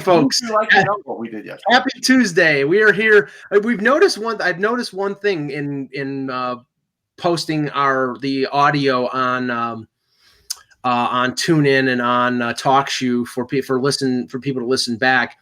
Folks, what we did yesterday. Happy Tuesday. We are here. I've noticed one thing in posting the audio on TuneIn and on TalkShoe for people to listen back.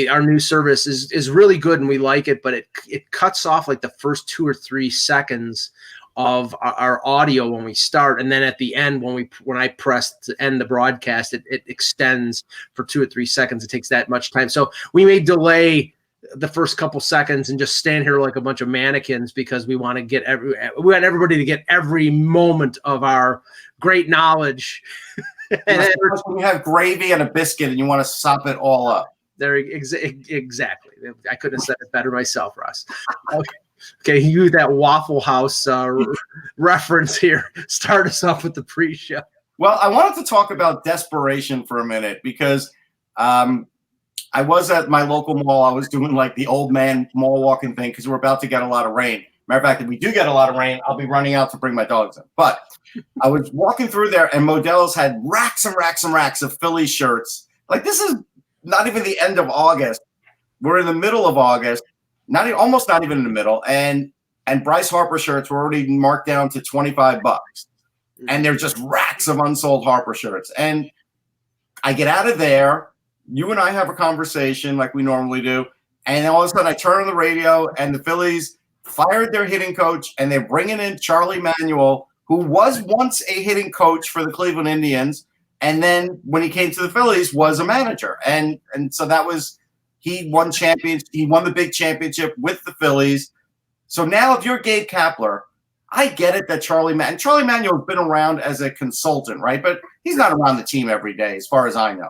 Our new service is really good and we like it, but it cuts off like the first 2 or 3 seconds of our audio when we start, and then at the end when I press to end the broadcast, it extends for 2 or 3 seconds. It takes that much time, so we may delay the first couple seconds and just stand here like a bunch of mannequins because we want everybody to get every moment of our great knowledge. And when you have gravy and a biscuit and you want to sop it all up. There, exactly. I couldn't have said it better myself, Russ. Okay, you that Waffle House reference here. Start us off with the pre-show. Well, I wanted to talk about desperation for a minute because I was at my local mall. I was doing like the old man mall walking thing because we're about to get a lot of rain. Matter of fact, if we do get a lot of rain, I'll be running out to bring my dogs in. But I was walking through there, and Modell's had racks and racks and racks of Phillies shirts. Like, this is not even the end of August. We're in the middle of August. Almost not even in the middle, and Bryce Harper shirts were already marked down to $25, and they're just racks of unsold Harper shirts. And I get out of there, you and I have a conversation like we normally do, and all of a sudden I turn on the radio, and the Phillies fired their hitting coach, and they're bringing in Charlie Manuel, who was once a hitting coach for the Cleveland Indians, and then when he came to the Phillies was a manager, and so that was. He won the big championship with the Phillies. So now if you're Gabe Kapler, I get it that Charlie Manuel has been around as a consultant, right? But he's not around the team every day as far as I know.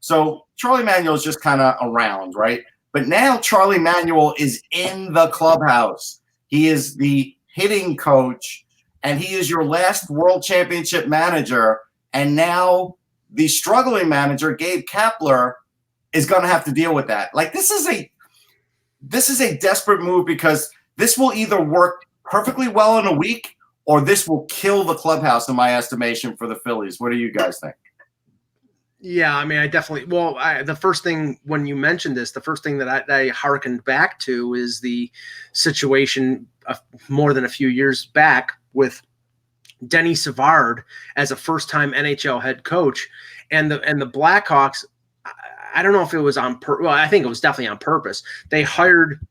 So Charlie Manuel is just kind of around, right? But now Charlie Manuel is in the clubhouse. He is the hitting coach, and he is your last world championship manager. And now the struggling manager, Gabe Kapler, is going to have to deal with that. Like, this is a desperate move because this will either work perfectly well in a week or this will kill the clubhouse, in my estimation, for the Phillies. What do you guys think? Yeah, I mean, the first thing when you mentioned this, the first thing that I hearkened back to is the situation more than a few years back with Denny Savard as a first-time NHL head coach, and the Blackhawks. I don't know if it was on purpose. Well, I think it was definitely on purpose. They hired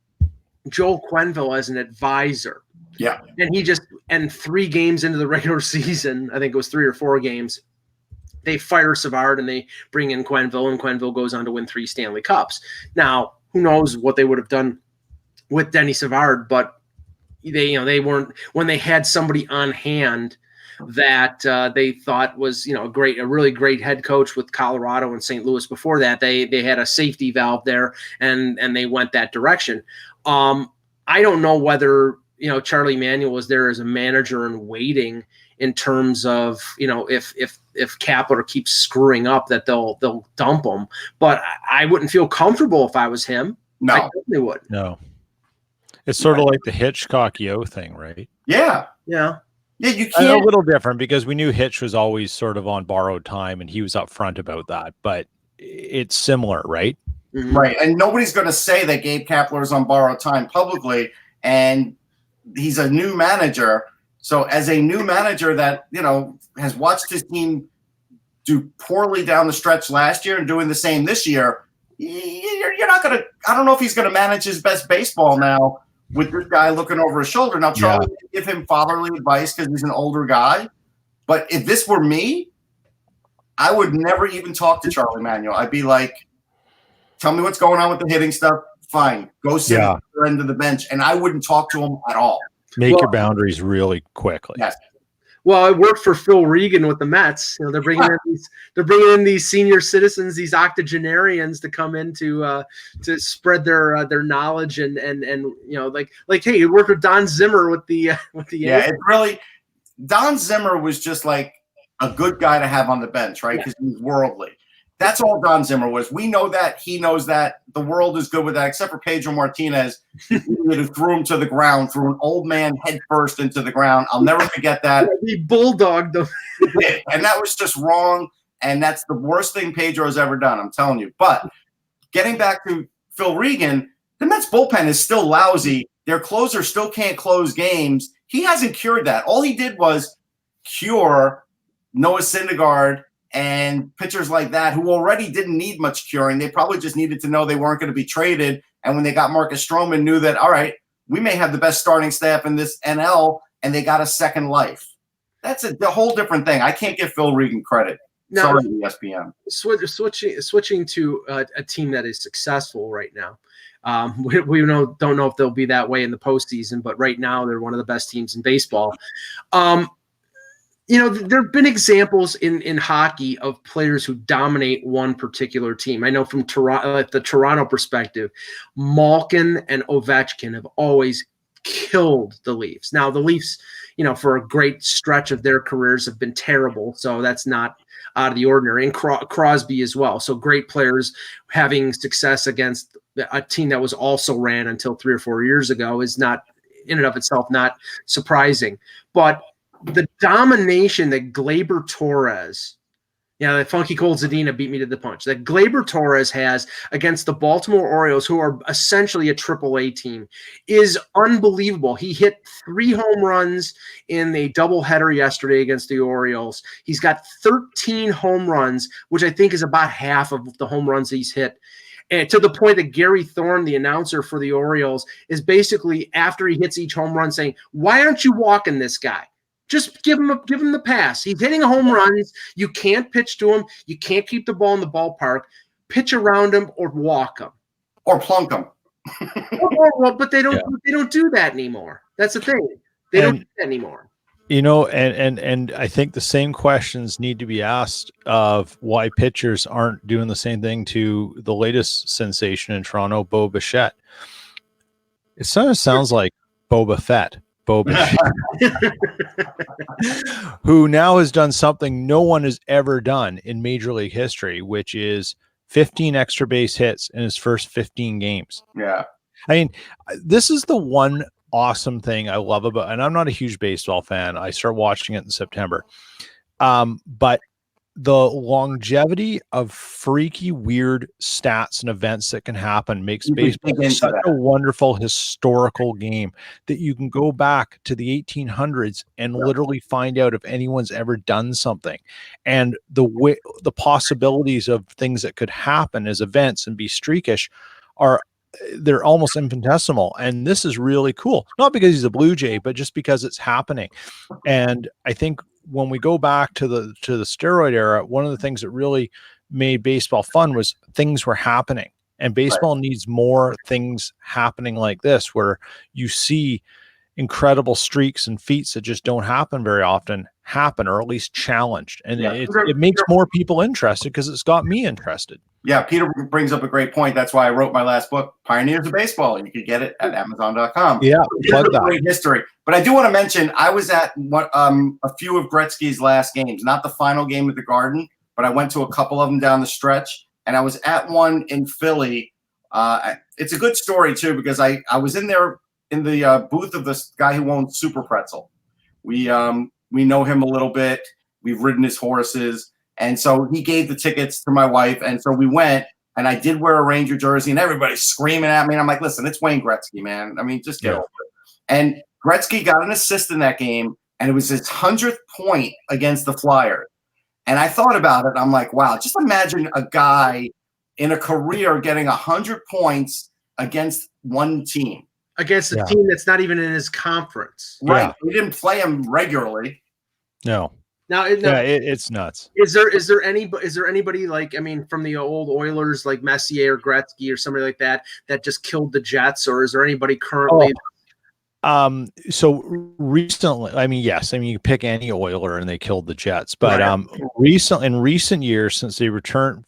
Joel Quenneville as an advisor. Yeah. And 3 games into the regular season, I think it was 3 or 4 games, they fire Savard and they bring in Quenneville, and Quenneville goes on to win 3 Stanley Cups. Now, who knows what they would have done with Denny Savard, but they weren't, when they had somebody on hand that they thought was a really great head coach with Colorado and St. Louis before that. They had a safety valve there and they went that direction. I don't know whether Charlie Manuel was there as a manager in waiting in terms of if Kapler keeps screwing up that they'll dump him. But I wouldn't feel comfortable if I was him. No, I definitely would. No, it's sort of like the Hitchcock-Yo thing, right? Yeah. Yeah, you can't. A little different because we knew Hitch was always sort of on borrowed time, and he was upfront about that. But it's similar, right? Mm-hmm. Right, and nobody's going to say that Gabe Kapler is on borrowed time publicly, and he's a new manager. So as a new manager that has watched his team do poorly down the stretch last year and doing the same this year, you're not going to. I don't know if he's going to manage his best baseball now with this guy looking over his shoulder. Now, Charlie can give him fatherly advice because he's an older guy. But if this were me, I would never even talk to Charlie Manuel. I'd be like, tell me what's going on with the hitting stuff. Fine. Go sit at the end of the bench. And I wouldn't talk to him at all. Make your boundaries really quickly. Yes. Well, it worked for Phil Regan with the Mets. They're bringing in these senior citizens, these octogenarians, to come in to spread their knowledge and hey, it worked with Don Zimmer with the it really. Don Zimmer was just like a good guy to have on the bench, right? Because he's worldly. That's all Don Zimmer was. We know that. He knows that. The world is good with that, except for Pedro Martinez, who threw him to the ground, threw an old man head first into the ground. I'll never forget that. He bulldogged him. And that was just wrong, and that's the worst thing Pedro's ever done, I'm telling you. But getting back to Phil Regan, the Mets bullpen is still lousy. Their closer still can't close games. He hasn't cured that. All he did was cure Noah Syndergaard and pitchers like that who already didn't need much curing. They probably just needed to know they weren't going to be traded. And when they got Marcus Stroman, knew that, all right, we may have the best starting staff in this NL, and they got a second life. That's a whole different thing. I can't give Phil Regan credit. Now, sorry, ESPN. Switching to a team that is successful right now. We don't know if they'll be that way in the postseason, but right now they're one of the best teams in baseball. There have been examples in hockey of players who dominate one particular team. I know from the Toronto perspective, Malkin and Ovechkin have always killed the Leafs. Now, the Leafs, for a great stretch of their careers have been terrible, so that's not out of the ordinary. And Crosby as well. So great players having success against a team that was also ran until 3 or 4 years ago is not, in and of itself, not surprising. But the domination that Gleyber Torres, the Funky Cold Zadina beat me to the punch, that Gleyber Torres has against the Baltimore Orioles, who are essentially a AAA team, is unbelievable. He hit 3 home runs in a doubleheader yesterday against the Orioles. He's got 13 home runs, which I think is about half of the home runs he's hit. And to the point that Gary Thorne, the announcer for the Orioles, is basically, after he hits each home run, saying, "Why aren't you walking this guy? Just give him the pass. He's hitting home runs. You can't pitch to him. You can't keep the ball in the ballpark. Pitch around him or walk him or plunk him." But they don't. Yeah. They don't do that anymore. That's the thing. They don't do that anymore. And I think the same questions need to be asked of why pitchers aren't doing the same thing to the latest sensation in Toronto, Bo Bichette. It sort of sounds like Boba Fett. Who now has done something no one has ever done in Major League history, which is 15 extra base hits in his first 15 games. Yeah. I mean, this is the one awesome thing I love about, and I'm not a huge baseball fan. I start watching it in September. But the longevity of freaky, weird stats and events that can happen makes baseball such a wonderful historical game that you can go back to the 1800s and literally find out if anyone's ever done something. And the possibilities of things that could happen as events and be streakish they're almost infinitesimal. And this is really cool. Not because he's a Blue Jay, but just because it's happening. And I think when we go back to the steroid era, one of the things that really made baseball fun was things were happening. And baseball needs more things happening like this, where you see incredible streaks and feats that just don't happen very often happen, or at least challenged. And it makes more people interested, because it's got me interested. Yeah, Peter brings up a great point. That's why I wrote my last book, Pioneers of Baseball. You can get it at Amazon.com. Yeah, great history. But I do want to mention, I was at a few of Gretzky's last games, not the final game at the Garden, but I went to a couple of them down the stretch, and I was at one in Philly. It's a good story, too, because I was in there in the booth of this guy who owns Super Pretzel. We know him a little bit. We've ridden his horses. And so he gave the tickets to my wife. And so we went, and I did wear a Ranger jersey, and everybody's screaming at me. And I'm like, listen, it's Wayne Gretzky, man. I mean, just get over it. And Gretzky got an assist in that game, and it was his 100th point against the Flyers. And I thought about it. I'm like, wow, just imagine a guy in a career getting 100 points against one team. Against a team that's not even in his conference. Right. Yeah. We didn't play him regularly. No. Now, it's nuts. Is there anybody like, I mean, from the old Oilers, like Messier or Gretzky or somebody like that just killed the Jets, or is there anybody currently? So recently, I mean, yes, I mean, you pick any Oiler and they killed the Jets, but in recent years, since they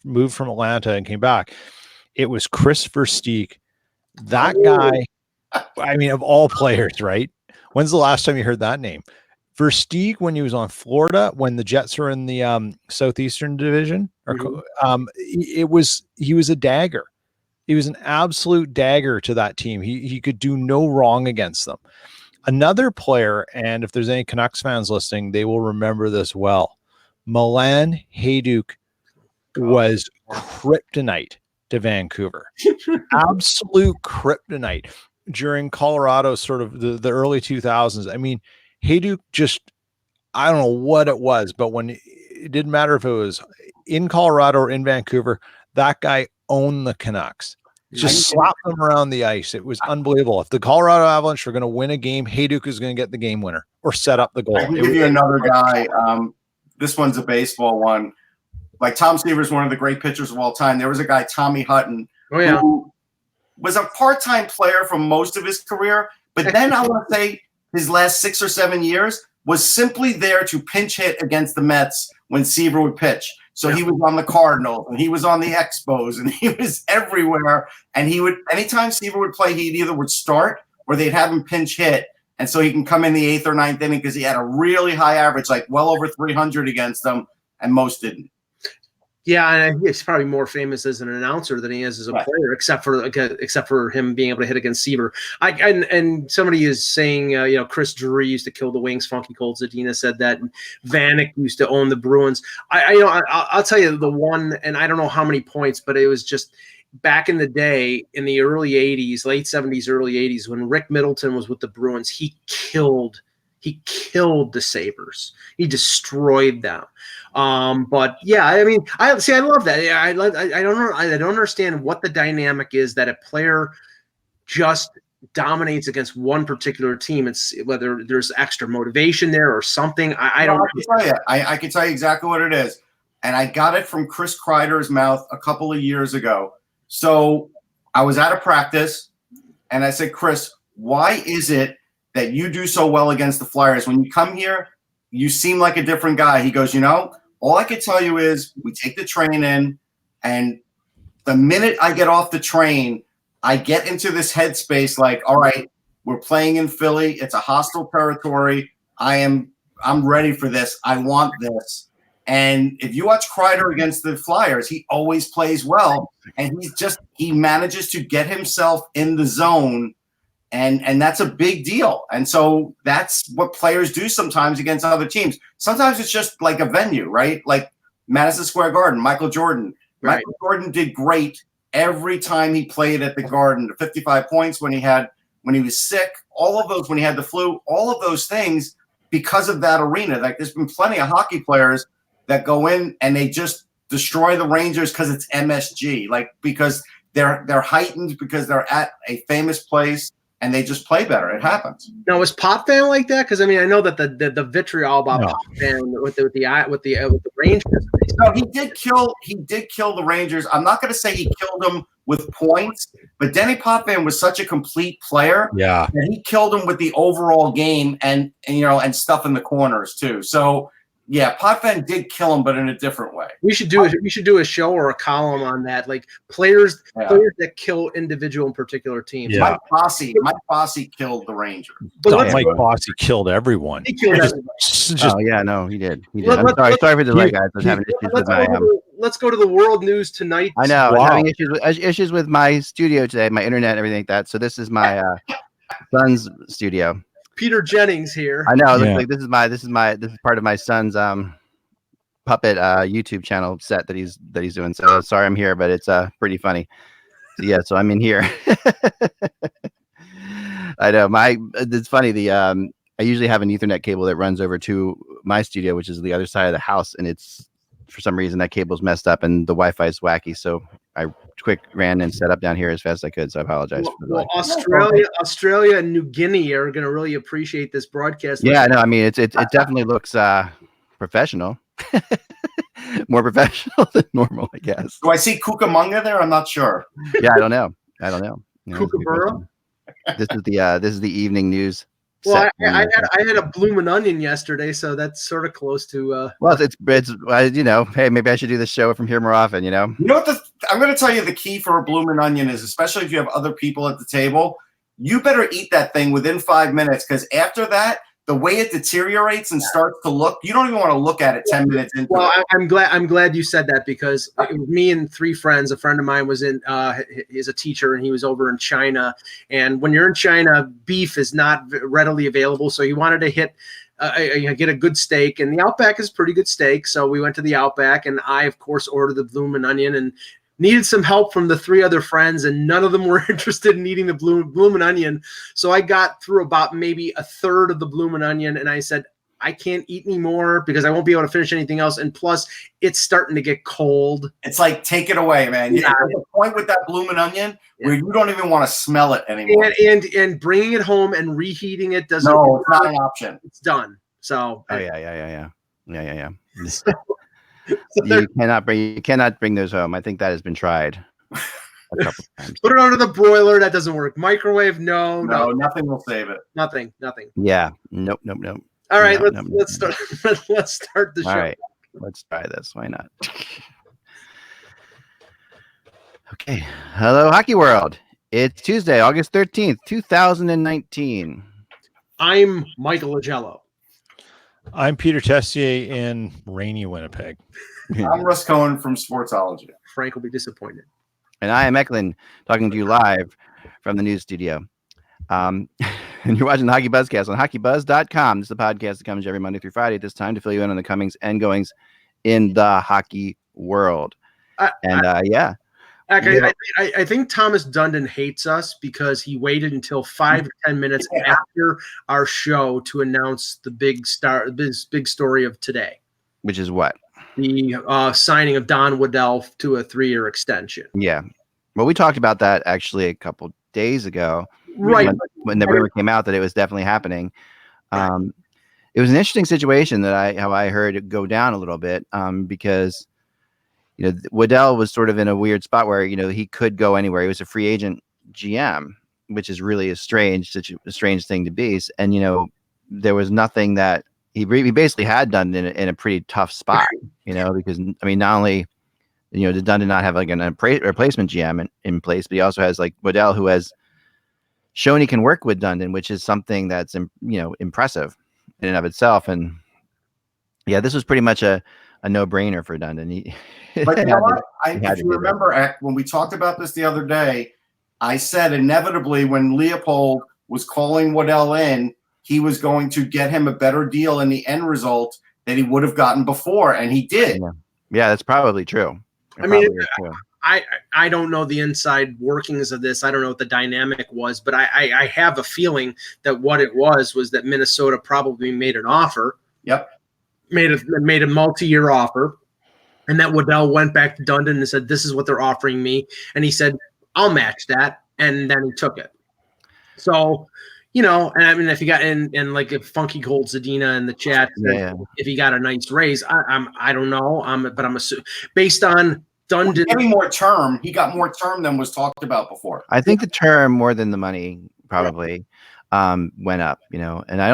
moved from Atlanta and came back, it was Chris Versteeg. That guy, I mean, of all players, right? When's the last time you heard that name? Versteeg, when he was on Florida, when the Jets were in the Southeastern Division, he was a dagger. He was an absolute dagger to that team. He could do no wrong against them. Another player, and if there's any Canucks fans listening, they will remember this well. Milan Hajduk was kryptonite to Vancouver. Absolute kryptonite during Colorado, sort of the early 2000s. I mean, Hayduk just, I don't know what it was, but when it didn't matter if it was in Colorado or in Vancouver, that guy owned the Canucks. Just slap them around the ice. It was unbelievable. If the Colorado Avalanche were going to win a game, Hayduk is going to get the game winner or set up the goal. I can give you another guy. This one's a baseball one. Like Tom Seaver's one of the great pitchers of all time. There was a guy, Tommy Hutton, who was a part-time player for most of his career, but then I want to say his last 6 or 7 years was simply there to pinch hit against the Mets when Seaver would pitch. So he was on the Cardinals and he was on the Expos and he was everywhere. And he would, anytime Seaver would play, he either would start or they'd have him pinch hit. And so he can come in the 8th or 9th inning because he had a really high average, like well over 300 against them, and most didn't. Yeah, and he's probably more famous as an announcer than he is as a player, except for him being able to hit against Seaver. And somebody is saying, Chris Drury used to kill the Wings. Funky Cold Zadina said that. And Vanek used to own the Bruins. I'll tell you the one, and I don't know how many points, but it was just back in the day in the early 80s, late 70s, early 80s, when Rick Middleton was with the Bruins, he killed the Sabres. He destroyed them. But yeah, I mean, I love that. I don't understand what the dynamic is that a player just dominates against one particular team. It's whether there's extra motivation there or something. I don't. I can tell you exactly what it is, and I got it from Chris Kreider's mouth a couple of years ago. So I was at a practice, and I said, Chris, why is it that you do so well against the Flyers? When you come here, you seem like a different guy. He goes, all I can tell you is we take the train in, and the minute I get off the train, I get into this headspace like, all right, we're playing in Philly. It's a hostile territory. I'm ready for this. I want this. And if you watch Kreider against the Flyers, he always plays well, and he manages to get himself in the zone. And that's a big deal. And so that's what players do sometimes against other teams. Sometimes it's just like a venue, right? Like Madison Square Garden, Michael Jordan. Right. Michael Jordan did great every time he played at the Garden. The 55 points when he was sick, all of those when he had the flu, all of those things because of that arena. Like there's been plenty of hockey players that go in and they just destroy the Rangers because it's MSG, like because they're heightened because they're at a famous place. And they just play better. It happens. Now, is Potvin like that? Because I mean, I know that the vitriol about Potvin with the Rangers. No, he did kill the Rangers. I'm not going to say he killed them with points, but Denny Potvin was such a complete player. Yeah, that he killed them with the overall game and stuff in the corners too. So. Yeah, Potvin did kill him, but in a different way. We should do a show or a column on that, like players that kill individual and particular teams. Yeah. Mike Bossy killed the Rangers. Mike Bossy killed everyone. He killed everyone. He did. Sorry for the delay, guys. I was having issues with my. Let's go to the world news tonight. I know. Wow. I'm having issues with my studio today, my internet, and everything like that. So this is my son's studio. Peter Jennings here. I know. Like this is part of my son's puppet YouTube channel set that he's doing. So sorry I'm here, but it's pretty funny. So I'm in here. I know. It's funny. I usually have an Ethernet cable that runs over to my studio, which is the other side of the house, and it's for some reason that cable's messed up and the Wi-Fi is wacky. So I ran and set up down here as fast as I could. So I apologize. Well, Australia and New Guinea are going to really appreciate this broadcast. Yeah, no, I mean, it definitely looks professional, more professional than normal, I guess. Do I see Cucamonga there? I'm not sure. Yeah, I don't know. Kookaburra? This is the evening news. Well, I had a Bloomin' Onion yesterday, so that's sort of close to. Well, it's hey, maybe I should do this show from here more often. You know what? I'm going to tell you the key for a Bloomin' Onion is, especially if you have other people at the table, you better eat that thing within 5 minutes because after that, the way it deteriorates and starts to look, you don't even want to look at it 10 minutes into it. I'm glad you said that because it was me and 3 friends. A friend of mine was is a teacher and he was over in China. And when you're in China, beef is not readily available. So he wanted to get a good steak, and the Outback is pretty good steak. So we went to the Outback, and I, of course, ordered the Bloomin' Onion, and needed some help from the 3 other friends, and none of them were interested in eating the Bloomin' Onion. So I got through about maybe a third of the Bloomin' Onion, and I said, I can't eat anymore because I won't be able to finish anything else. And plus, it's starting to get cold. It's like, take it away, man. Yeah. There's a point with that Bloomin' Onion where you don't even want to smell it anymore. And bringing it home and reheating it doesn't. No, it's not an option. It's done. So. Oh yeah. You cannot bring those home. I think that has been tried a couple times. Put it under the broiler. That doesn't work. Microwave. No. Nothing will save it. Nothing. Yeah. Nope. All right, let's start. Let's start the show. All right, let's try this. Why not? Okay. Hello, Hockey World. It's Tuesday, August 13th, 2019. I'm Michael Agello. I'm Peter Tessier in rainy Winnipeg. I'm Russ Cohen from Sportsology. Frank will be disappointed. And I am Eklund, talking to you live from the news studio. And you're watching the Hockey Buzzcast on HockeyBuzz.com. This is the podcast that comes every Monday through Friday at this time to fill you in on the comings and goings in the hockey world. I think Thomas Dundon hates us because he waited until 5 to 10 minutes after our show to announce the big story of today. Which is what? The signing of Don Waddell to a 3-year extension. Yeah. Well, we talked about that actually a couple days ago. Right. When the rumor came out that it was definitely happening. It was an interesting situation that I heard it go down a little bit because, Waddell was sort of in a weird spot where, he could go anywhere. He was a free agent GM, which is really a strange thing to be. And, there was nothing that he basically had done in a pretty tough spot, because, not only, did Dundon not have like a replacement GM in place, but he also has like Waddell, who has shown he can work with Dundon, which is something that's impressive in and of itself. And yeah, this was pretty much a no-brainer for Dundon. But you know what? If you remember, when we talked about this the other day, I said inevitably when Leopold was calling Waddell in, he was going to get him a better deal in the end result that he would have gotten before, and he did. Yeah, that's probably true. I don't know the inside workings of this. I don't know what the dynamic was, but I have a feeling that what it was that Minnesota probably made an offer. Yep. Made a multi-year offer, and that Waddell went back to Dundon and said, "This is what they're offering me," and he said, "I'll match that," and then he took it. So, and if you got and like if Funky Gold Zadina in the chat, if he got a nice raise, I don't know, but I'm assuming based on Dundon getting more term, he got more term than was talked about before. I think the term more than the money probably went up, and I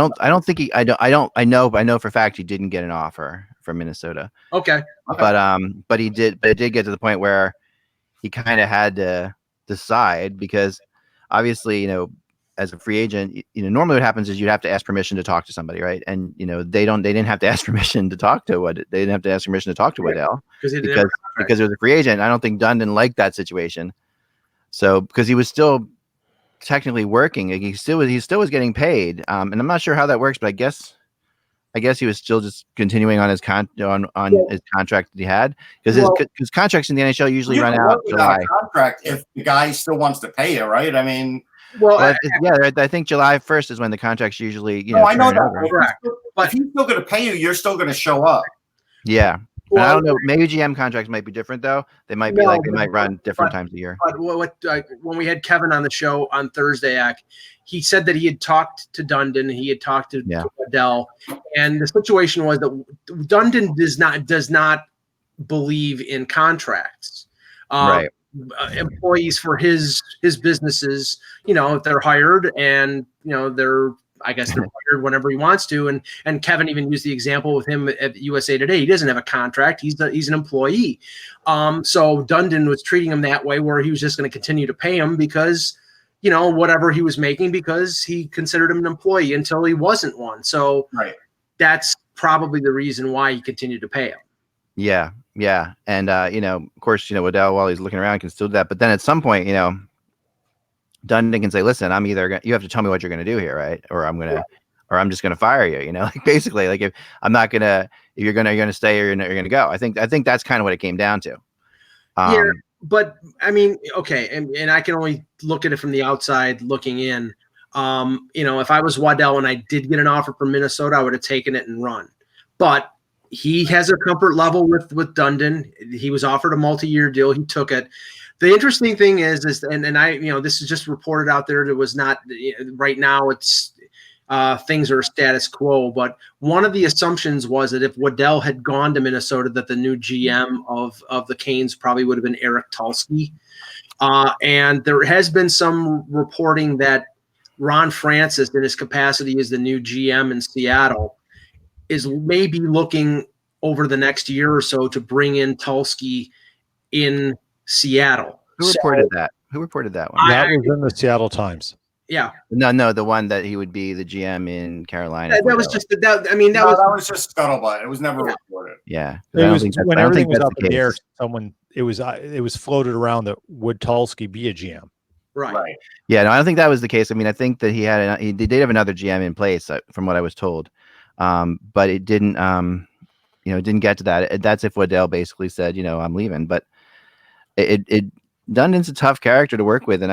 know for a fact he didn't get an offer from Minnesota. Okay. But it did get to the point where he kind of had to decide because obviously, as a free agent, normally what happens is you'd have to ask permission to talk to somebody, right? And they didn't have to ask permission to talk to Waddell because it was a free agent. I don't think Dundon liked that situation. So because he was still technically working, he still was getting paid. And I'm not sure how that works, but I guess he was still just continuing on his his contract that he had because his contracts in the NHL usually run out July. Contract if the guy still wants to pay you, right? I think July 1st is when the contracts usually, I know that, correct. But if he's still going to pay you, you're still going to show up. Yeah. Well, I don't know. Maybe GM contracts might be different though. They might be they might run different times a year. But when we had Kevin on the show on Thursday, he said that he had talked to Dundon, he had talked to Waddell, and the situation was that Dundon does not believe in contracts. Right. Employees for his businesses, if they're hired and they're hired whenever he wants to. And Kevin even used the example with him at USA Today. He doesn't have a contract. He's an employee. So Dundon was treating him that way where he was just going to continue to pay him because, whatever he was making because he considered him an employee until he wasn't one. So that's probably the reason why he continued to pay him. Yeah. Yeah. And, of course, Waddell, while he's looking around, can still do that. But then at some point, Dundon can say, listen, you have to tell me what you're going to do here. Right. Or I'm just going to fire you, basically like if you're going to stay or you're going to go. I think that's kind of what it came down to. But I mean, okay, and I can only look at it from the outside looking in. If I was Waddell and I did get an offer from Minnesota, I would have taken it and run. But he has a comfort level with Dundon. He was offered a multi-year deal. He took it. The interesting thing is and I, this is just reported out there. It was not right now. It's things are status quo. But one of the assumptions was that if Waddell had gone to Minnesota, that the new GM of the Canes probably would have been Eric Tulsky. And there has been some reporting that Ron Francis, in his capacity as the new GM in Seattle, is maybe looking over the next year or so to bring in Tulsky in Seattle. Who reported that? Who reported that one? That was in the Seattle Times. Yeah. No, the one that he would be the GM in Carolina. That was just that. I mean, that was just scuttlebutt. It was never reported. Yeah, it was when everything was up in the air. It was floated around that would Tulsky be a GM? Right. Yeah, no, I don't think that was the case. I mean, I think that he did have another GM in place, from what I was told, but it didn't. It didn't get to that. That's if Waddell basically said, I'm leaving. But Dundon's a tough character to work with, and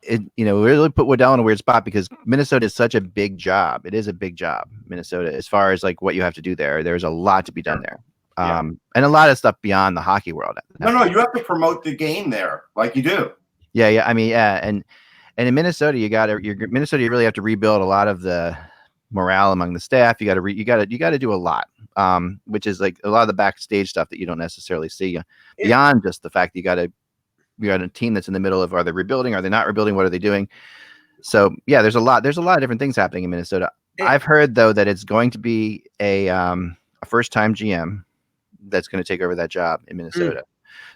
it really put Waddell in a weird spot because Minnesota is such a big job. It is a big job, Minnesota, as far as like what you have to do there. There's a lot to be done there. And a lot of stuff beyond the hockey world. No, you have to promote the game there, like you do. Yeah. I mean, and in Minnesota, you really have to rebuild a lot of the morale among the staff. You got to do a lot, which is like a lot of the backstage stuff that you don't necessarily see beyond just the fact that you got a team that's in the middle of, are they rebuilding? Are they not rebuilding? What are they doing? So yeah, there's a lot of different things happening in Minnesota. I've heard though that it's going to be a first-time GM that's going to take over that job in Minnesota.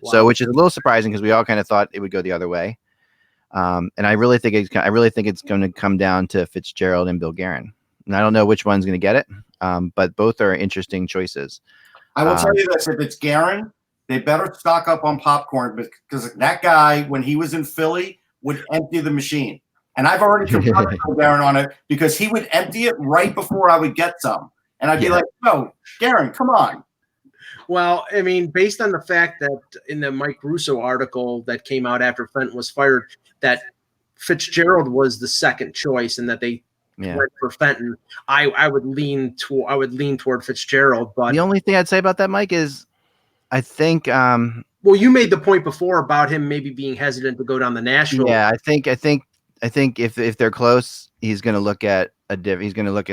Wow. So, which is a little surprising because we all kind of thought it would go the other way. And I really think it's going to come down to Fitzgerald and Bill Guerin. And I don't know which one's going to get it, but both are interesting choices. I will tell you this: if it's Guerin, they better stock up on popcorn because that guy, when he was in Philly, would empty the machine. And I've already confronted Guerin on it because he would empty it right before I would get some. And I'd be like, no, Guerin, come on. Well, I mean, based on the fact that in the Mike Russo article that came out after Fenton was fired, that Fitzgerald was the second choice and that they went for Fenton, I would lean toward Fitzgerald. But the only thing I'd say about that, Mike, is I think well, you made the point before about him maybe being hesitant to go down the Nashville. Yeah, I think if they're close, he's going to look at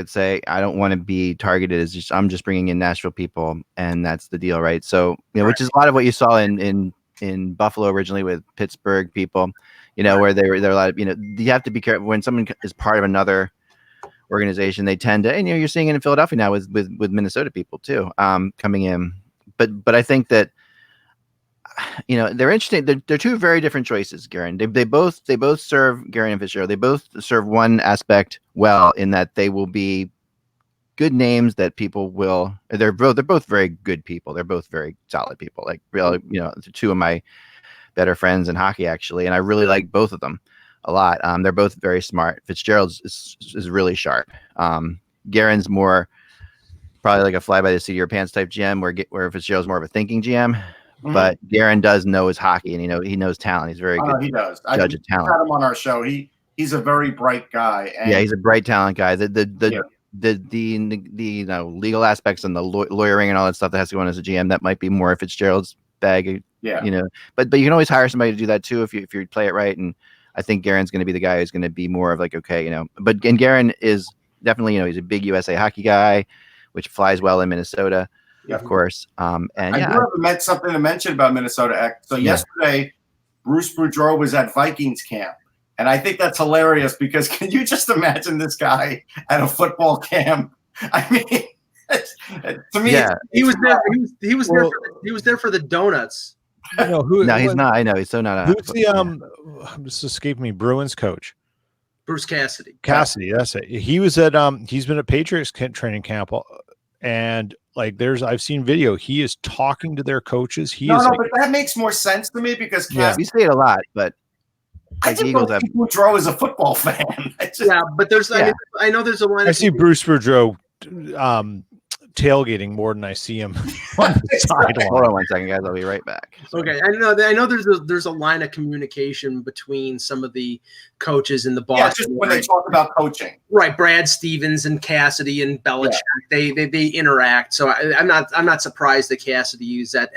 say, I don't want to be targeted as I'm just bringing in Nashville people, and that's the deal, right? So which is a lot of what you saw in Buffalo originally with Pittsburgh people, where they're a lot of you have to be careful when someone is part of another organization. They tend to, and you're seeing it in Philadelphia now with Minnesota people too, coming in. But I think that they're interesting. They're two very different choices, Guerin. They both serve Guerin and Fitzgerald. They both serve one aspect well in that they will be good names that people will. They're both very good people. They're both very solid people. Like really, two of my better friends in hockey actually, and I really like both of them a lot. They're both very smart. Fitzgerald is really sharp. Guerin's more probably like a fly by the seat of your pants type GM, where Fitzgerald's more of a thinking GM. Mm-hmm. But Guerin does know his hockey, and he knows talent. He's very good. He does. Judge of talent. Had him on our show. He's a very bright guy. And he's a bright talent guy. The legal aspects and the lawyering and all that stuff that has to go on as a GM, that might be more Fitzgerald's bag. Yeah. But you can always hire somebody to do that too if you play it right. And I think Guerin's going to be the guy who's going to be more of like, okay, But Guerin is definitely he's a big USA hockey guy, which flies well in Minnesota. Yeah, of course. I do have something to mention about Minnesota. So yesterday, Bruce Boudreau was at Vikings camp. And I think that's hilarious because can you just imagine this guy at a football camp? I mean, to me, he was there. He was there for the donuts. Who? No, he's not. I know he's so not. Who's the This escaped me. Bruins coach, Bruce Cassidy. Cassidy, that's it. He was at he's been at Patriots training camp, and I've seen video. He is talking to their coaches. But that makes more sense to me because we say it a lot, but I just don't think Boudreau is a football fan. But there's I know there's a line. I see Bruce Boudreau tailgating more than I see him on the sideline. Hold on 1 second, guys. I'll be right back. Okay, I know there's a line of communication between some of the coaches in the Boston. Yeah, just when they talk about coaching, right? Brad Stevens and Cassidy and Belichick, they interact. So I'm not surprised that Cassidy is at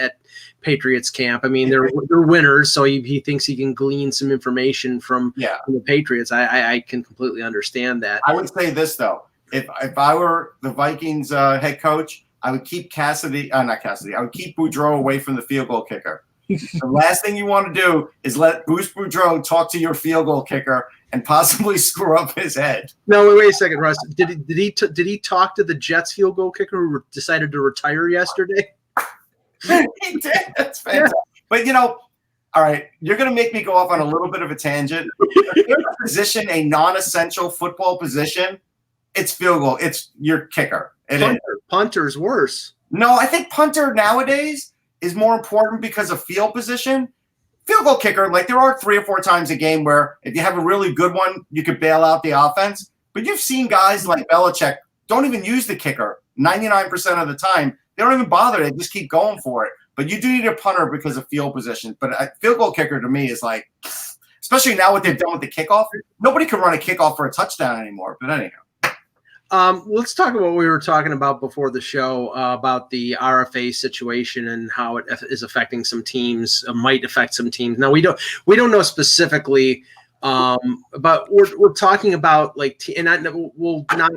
Patriots camp. I mean, they're winners, so he thinks he can glean some information from the Patriots. I can completely understand that. I would say this though. If I were the Vikings head coach, I would keep I would keep Boudreaux away from the field goal kicker. The last thing you want to do is let Bruce Boudreaux talk to your field goal kicker and possibly screw up his head. No, wait a second, Russ. Did he talk to the Jets field goal kicker who decided to retire yesterday? He did. That's fantastic. But all right, you're going to make me go off on a little bit of a tangent. If there's a position, a non-essential football position, it's field goal. It's your kicker. Punter's worse. No, I think punter nowadays is more important because of field position. Field goal kicker, like there are 3 or 4 times a game where if you have a really good one, you could bail out the offense. But you've seen guys like Belichick don't even use the kicker 99% of the time. They don't even bother. They just keep going for it. But you do need a punter because of field position. But a field goal kicker to me is like, especially now what they've done with the kickoff, nobody can run a kickoff for a touchdown anymore. But anyhow. Let's talk about what we were talking about before the show about the RFA situation and how it is affecting some teams, might affect some teams. Now we don't know specifically, but we're talking about we'll not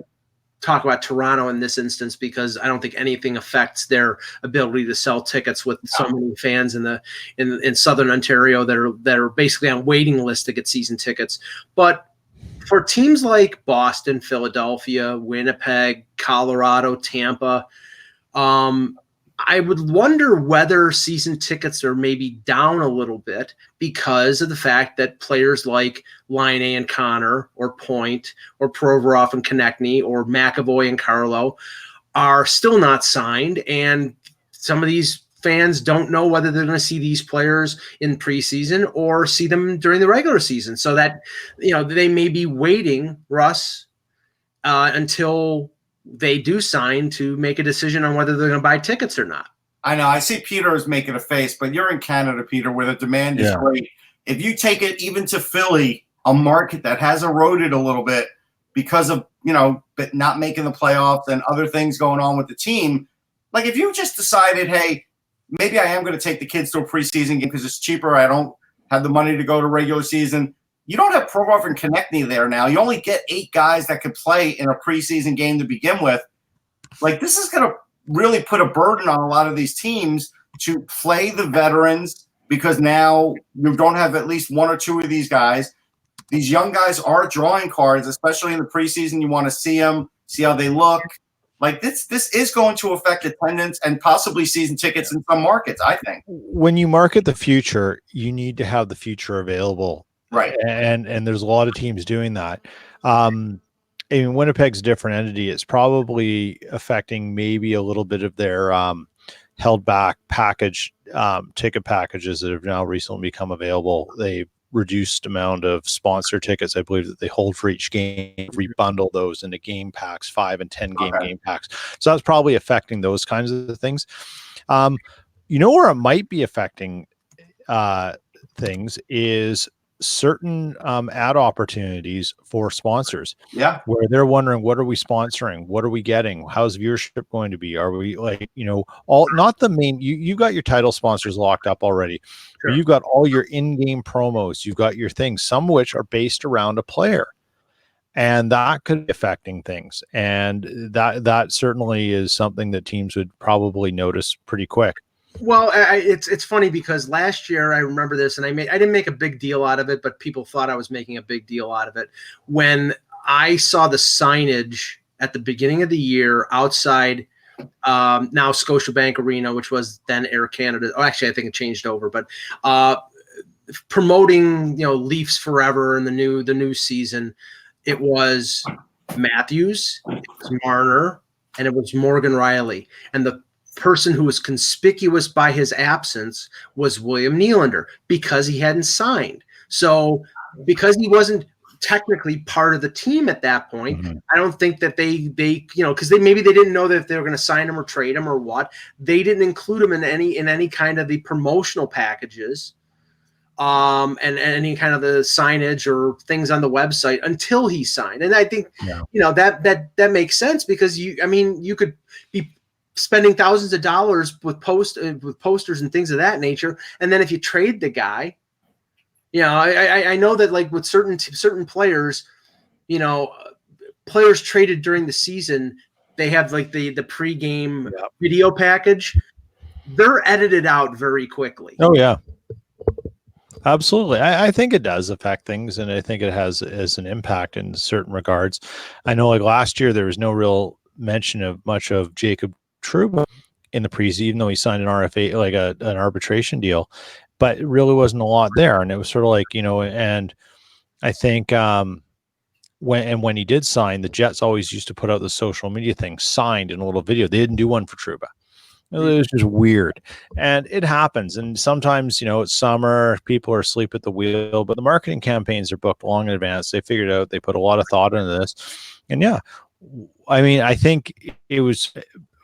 talk about Toronto in this instance because I don't think anything affects their ability to sell tickets with so many fans in Southern Ontario that are basically on waiting list to get season tickets, but for teams like Boston, Philadelphia, Winnipeg, Colorado, Tampa, I would wonder whether season tickets are maybe down a little bit because of the fact that players like Line A and Connor or Point or Provorov and Konechny or McAvoy and Carlo are still not signed. And some of these fans don't know whether they're going to see these players in preseason or see them during the regular season. So that, they may be waiting, Russ, until they do sign to make a decision on whether they're going to buy tickets or not. I know. I see Peter is making a face, but you're in Canada, Peter, where the demand is great. If you take it even to Philly, a market that has eroded a little bit because of, not making the playoffs and other things going on with the team, like if you just decided, hey, maybe I am going to take the kids to a preseason game because it's cheaper. I don't have the money to go to regular season. You don't have Provorov and Konechny there now. You only get 8 guys that could play in a preseason game to begin with. Like, this is going to really put a burden on a lot of these teams to play the veterans because now you don't have at least 1 or 2 of these guys. These young guys are drawing cards, especially in the preseason. You want to see them, see how they look. Like this is going to affect attendance and possibly season tickets in some markets, I think. When you market the future, you need to have the future available. Right. And there's a lot of teams doing that. Winnipeg's a different entity. It's probably affecting maybe a little bit of their held back package, ticket packages that have now recently become available. They've reduced amount of sponsor tickets, I believe, that they hold for each game, rebundle those into game packs, 5 and 10 game packs. So that's probably affecting those kinds of things. Where it might be affecting things is certain ad opportunities for sponsors. Yeah. Where they're wondering, what are we sponsoring? What are we getting? How's viewership going to be? Are we all not the main, you got your title sponsors locked up already. Sure. You've got all your in-game promos, you've got your things, some of which are based around a player. And that could be affecting things. And that certainly is something that teams would probably notice pretty quick. Well, it's funny because last year I remember this, and I didn't make a big deal out of it, but people thought I was making a big deal out of it when I saw the signage at the beginning of the year outside now Scotiabank Arena, which was then Air Canada. Oh, actually, I think it changed over, but promoting Leafs Forever and the new season. It was Matthews, it was Marner, and it was Morgan Riley, and the person who was conspicuous by his absence was William Nylander because he hadn't signed. So because he wasn't technically part of the team at that point. Mhm. I don't think that they because maybe they didn't know that if they were going to sign him or trade him or what. They didn't include him in any kind of the promotional packages, and any kind of the signage or things on the website until he signed. And I think that makes sense, because you could be spending thousands of dollars with posters and things of that nature, and then if you trade the guy. I know that like with certain players, players traded during the season, they have like the pregame video package. They're edited out very quickly. Oh yeah, absolutely. I think it does affect things, and I think it has an impact in certain regards. I know like last year there was no real mention of much of Jacob Trouba in the preseason, even though he signed an RFA, like an arbitration deal. But it really wasn't a lot there. And it was sort of like, and I think when he did sign, the Jets always used to put out the social media thing signed in a little video. They didn't do one for Trouba. It was just weird. And it happens. And sometimes, it's summer, people are asleep at the wheel, but the marketing campaigns are booked long in advance. They figured out, they put a lot of thought into this. And I think it was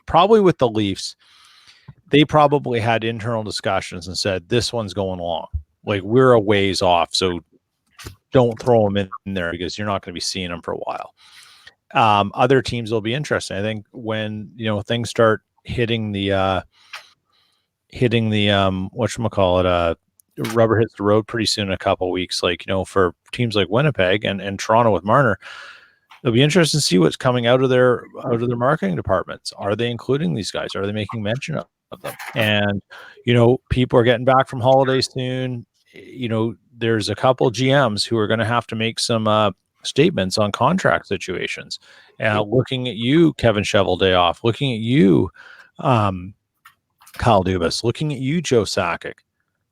probably with the Leafs, they probably had internal discussions and said, this one's going long. Like, we're a ways off, so don't throw them in there because you're not going to be seeing them for a while. Other teams will be interesting. I think when, things start hitting the whatchamacallit, rubber hits the road pretty soon in a couple of weeks, like, for teams like Winnipeg and Toronto with Marner, it'll be interesting to see what's coming out of their marketing departments. Are they including these guys? Are they making mention of them? And people are getting back from holidays soon. There's a couple GMs who are going to have to make some statements on contract situations. Looking at you, Kevin Cheveldayoff, looking at you, Kyle Dubas, looking at you, Joe Sakic.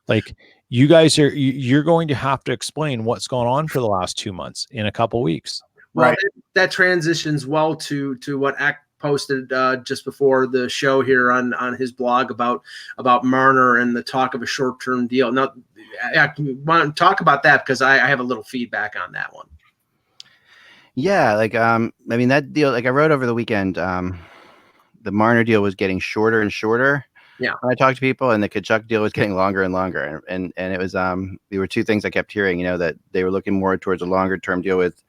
Like, you guys you're going to have to explain what's going on for the last 2 months in a couple weeks. Well, that transitions well to what Eck posted just before the show here on his blog about Marner and the talk of a short-term deal. Now, I want to talk about that because I have a little feedback on that one. Yeah, like that deal, like I wrote over the weekend, the Marner deal was getting shorter and shorter. Yeah. When I talked to people, and the Tkachuk deal was getting longer and longer, and it was there were two things I kept hearing, that they were looking more towards a longer-term deal with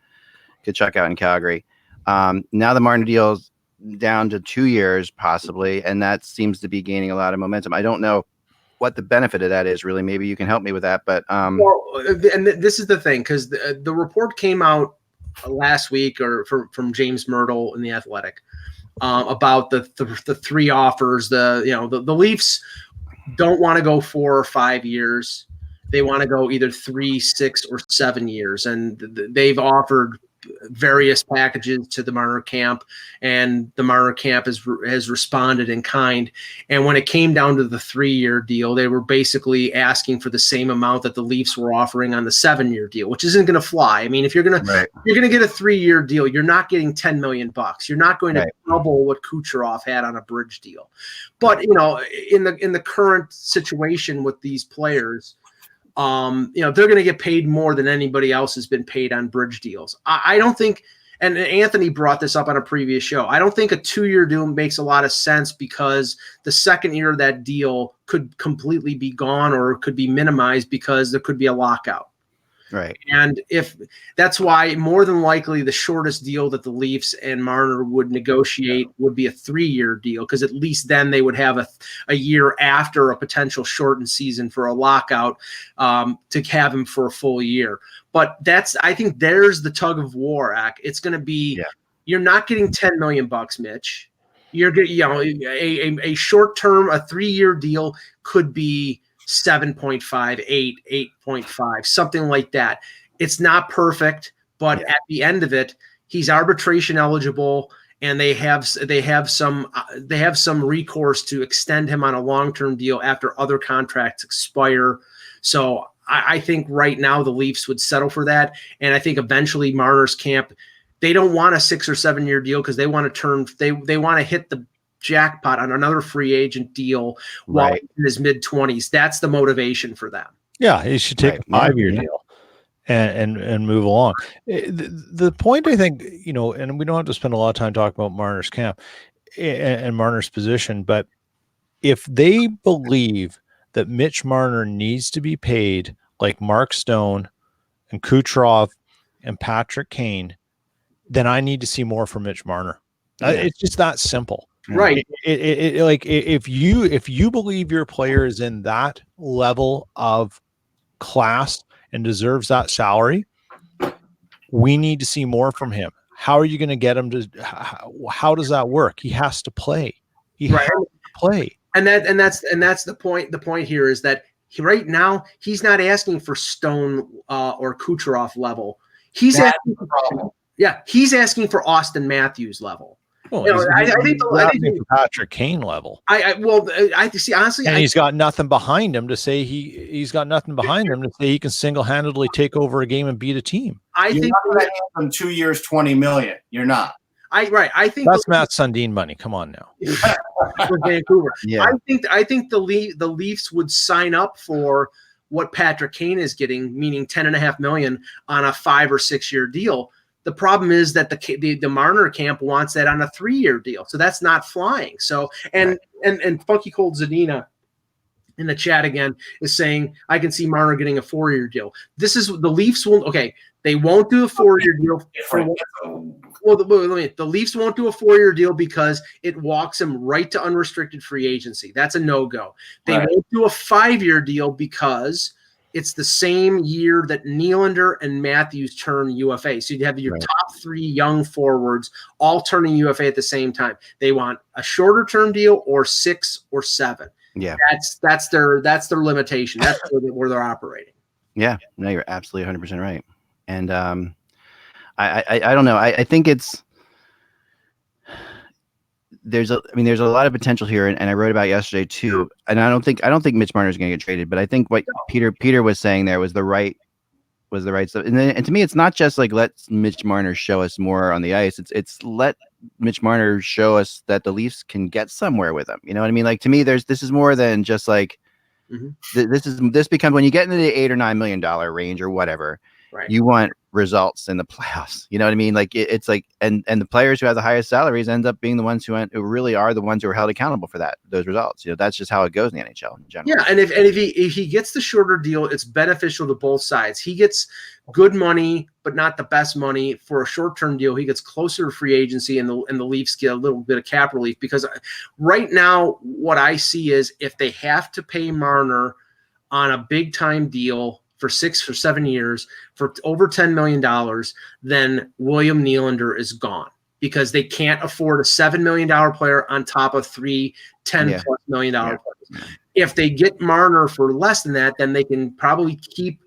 Tkachuk out in Calgary. Now the Marner deal's down to 2 years possibly, and that seems to be gaining a lot of momentum. I don't know what the benefit of that is, really. Maybe you can help me with that. But and this is the thing, because the report came out last week from James Myrtle in The Athletic about the three offers. The Leafs don't want to go 4 or 5 years. They want to go either 3, 6, or 7 years, and they've offered various packages to the Marner camp, and the Marner camp has responded in kind. And when it came down to the 3-year deal, they were basically asking for the same amount that the Leafs were offering on the 7-year deal, which isn't going to fly. I mean, if you're going to get a 3-year deal, you're not getting $10 million. You're not going to double what Kucherov had on a bridge deal. But in the current situation with these players, they're going to get paid more than anybody else has been paid on bridge deals. I don't think, and Anthony brought this up on a previous show, I don't think a 2-year deal makes a lot of sense, because the second year of that deal could completely be gone or could be minimized because there could be a lockout. Right. And if that's why more than likely the shortest deal that the Leafs and Marner would negotiate would be a 3-year deal, because at least then they would have a year after a potential shortened season for a lockout to have him for a full year. But I think there's the tug of war act. It's going to be, you're not getting $10 million, Mitch. You're getting, a short term, a 3-year deal could be 7.5, 8, 8.5, something like that. It's not perfect, but at the end of it, he's arbitration eligible, and they have some recourse to extend him on a long-term deal after other contracts expire. So I think right now the Leafs would settle for that, and I think eventually Marner's camp, they don't want a 6 or 7 year deal because they want to they want to hit the jackpot on another free agent deal while in his mid-20s. That's the motivation for them. Yeah, he should take a 5-year deal. and move along. The point, I think, and we don't have to spend a lot of time talking about Marner's camp and Marner's position, but if they believe that Mitch Marner needs to be paid like Mark Stone and Kucherov and Patrick Kane, then I need to see more from Mitch Marner. It's just that simple. Right. Like if you believe your player is in that level of class and deserves that salary, we need to see more from him. How are you going to get him to? How does that work? He has to play. He has to play. And that's the point. The point here is that right now he's not asking for Stone or Kucherov level. He's asking for Austin Matthews level. Well, I think for Patrick Kane level. I see, honestly, and he's got nothing behind him to say he's got nothing behind him to say he can single-handedly take over a game and beat a team. You're not going to have him 2 years, $20 million. You're not. I think that's Matt Sundin money. Come on now. For Vancouver. Yeah. I think the Leafs would sign up for what Patrick Kane is getting, meaning $10.5 million on a 5 or 6 year deal. The problem is that the Marner camp wants that on a 3-year deal, so that's not flying. So and Funky Cold Zadina in the chat again is saying I can see Marner getting a 4-year deal. This is the Leafs will they won't do a 4-year deal. The Leafs won't do a 4-year deal because it walks him right to unrestricted free agency. That's a no-go. They won't do a 5-year deal because it's the same year that Nylander and Matthews turn UFA. So you have your top 3 young forwards all turning UFA at the same time. They want a shorter term deal or 6 or 7. Yeah, that's their limitation. That's where they're operating. Yeah, no, you're absolutely 100% right. And I don't know. I think there's a lot of potential here, and I wrote about yesterday too. And I don't think Mitch Marner is going to get traded, but I think what Peter was saying there was the right stuff. And to me, it's not just like let Mitch Marner show us more on the ice. It's let Mitch Marner show us that the Leafs can get somewhere with him. You know what I mean? Like, to me, this is more than just like this becomes when you get into the $8 or $9 million range or whatever. Right. You want results in the playoffs. You know what I mean? Like it's like, and the players who have the highest salaries end up being the ones who really are the ones who are held accountable for those results. That's just how it goes in the NHL in general. Yeah, and if he gets the shorter deal, it's beneficial to both sides. He gets good money, but not the best money for a short-term deal. He gets closer to free agency, and the Leafs get a little bit of cap relief because right now what I see is if they have to pay Marner on a big-time deal for 6 or 7 years for over $10 million, then William Nylander is gone because they can't afford a $7 million player on top of 3 $10+ million players. If they get Marner for less than that, then they can probably keep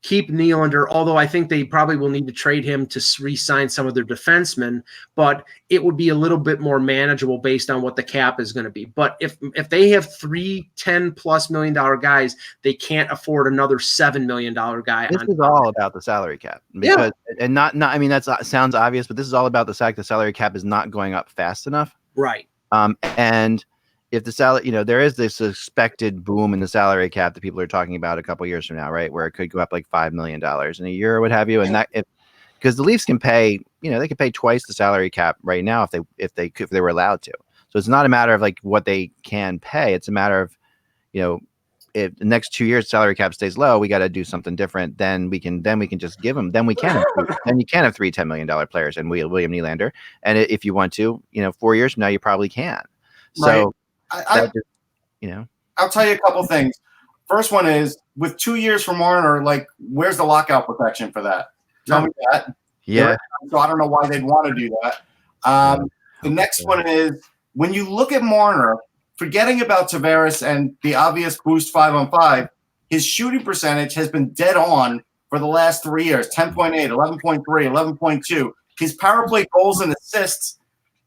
Nylander, although I think they probably will need to trade him to re-sign some of their defensemen, but it would be a little bit more manageable based on what the cap is going to be. But if they have 3 $10+ million guys, they can't afford another $7 million guy. This is all about the salary cap. Because, and not I mean, that sounds obvious, but this is all about the fact the salary cap is not going up fast enough. Right. And if the salary, there is this expected boom in the salary cap that people are talking about a couple of years from now, right? Where it could go up like $5 million in a year or what have you. And that, because the Leafs can pay, they can pay twice the salary cap right now if they were allowed to. So it's not a matter of like what they can pay. It's a matter of, if the next 2 years salary cap stays low, we got to do something different. Then we can just give them. Then you can have 3 $10 million players and William Nylander. And if you want to, 4 years from now, you probably can. So. I'll tell you a couple things. First one is with 2 years for Marner, like where's the lockout protection for that? Tell me that. Yeah. So I don't know why they'd want to do that. The next one is when you look at Marner, forgetting about Tavares and the obvious boost 5-on-5, his shooting percentage has been dead on for the last 3 years, 10.8, 11.3, 11.2. His power play goals and assists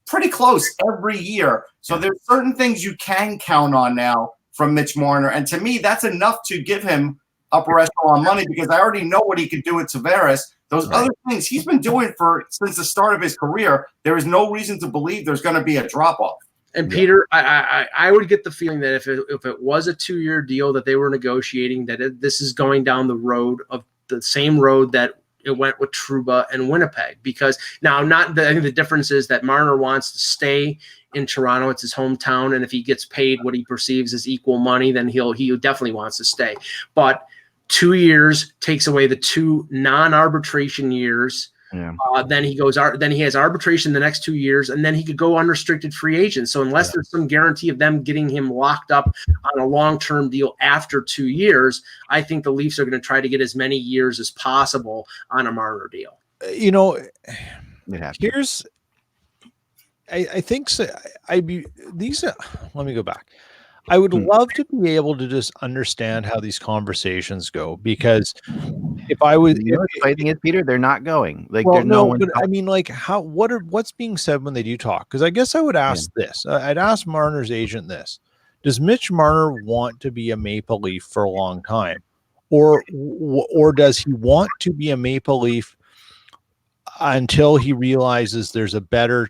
pretty close every year. So there's certain things you can count on now from Mitch Marner. And to me, that's enough to give him upper echelon money because I already know what he could do with Tavares. Those other things he's been doing since the start of his career, there is no reason to believe there's going to be a drop-off. And Peter, I would get the feeling that if it was a 2-year deal that they were negotiating, that this is going down the road of the same road that it went with Trouba and Winnipeg, because now I think the difference is that Marner wants to stay in Toronto. It's his hometown, and if he gets paid what he perceives as equal money, then he definitely wants to stay. But 2 years takes away the 2 non-arbitration years. Yeah. Then he has arbitration the next 2 years, and then he could go unrestricted free agent. So unless there's some guarantee of them getting him locked up on a long-term deal after 2 years, I think the Leafs are going to try to get as many years as possible on a Marner deal. You know, here's I think so. Let me go back. I would love to be able to just understand how these conversations go, because if I was fighting it, Peter, they're not going. Like, well, there's no one. But I mean, like, what's being said when they do talk? Because I guess I would ask this. I'd ask Marner's agent this: does Mitch Marner want to be a Maple Leaf for a long time, or does he want to be a Maple Leaf until he realizes there's a better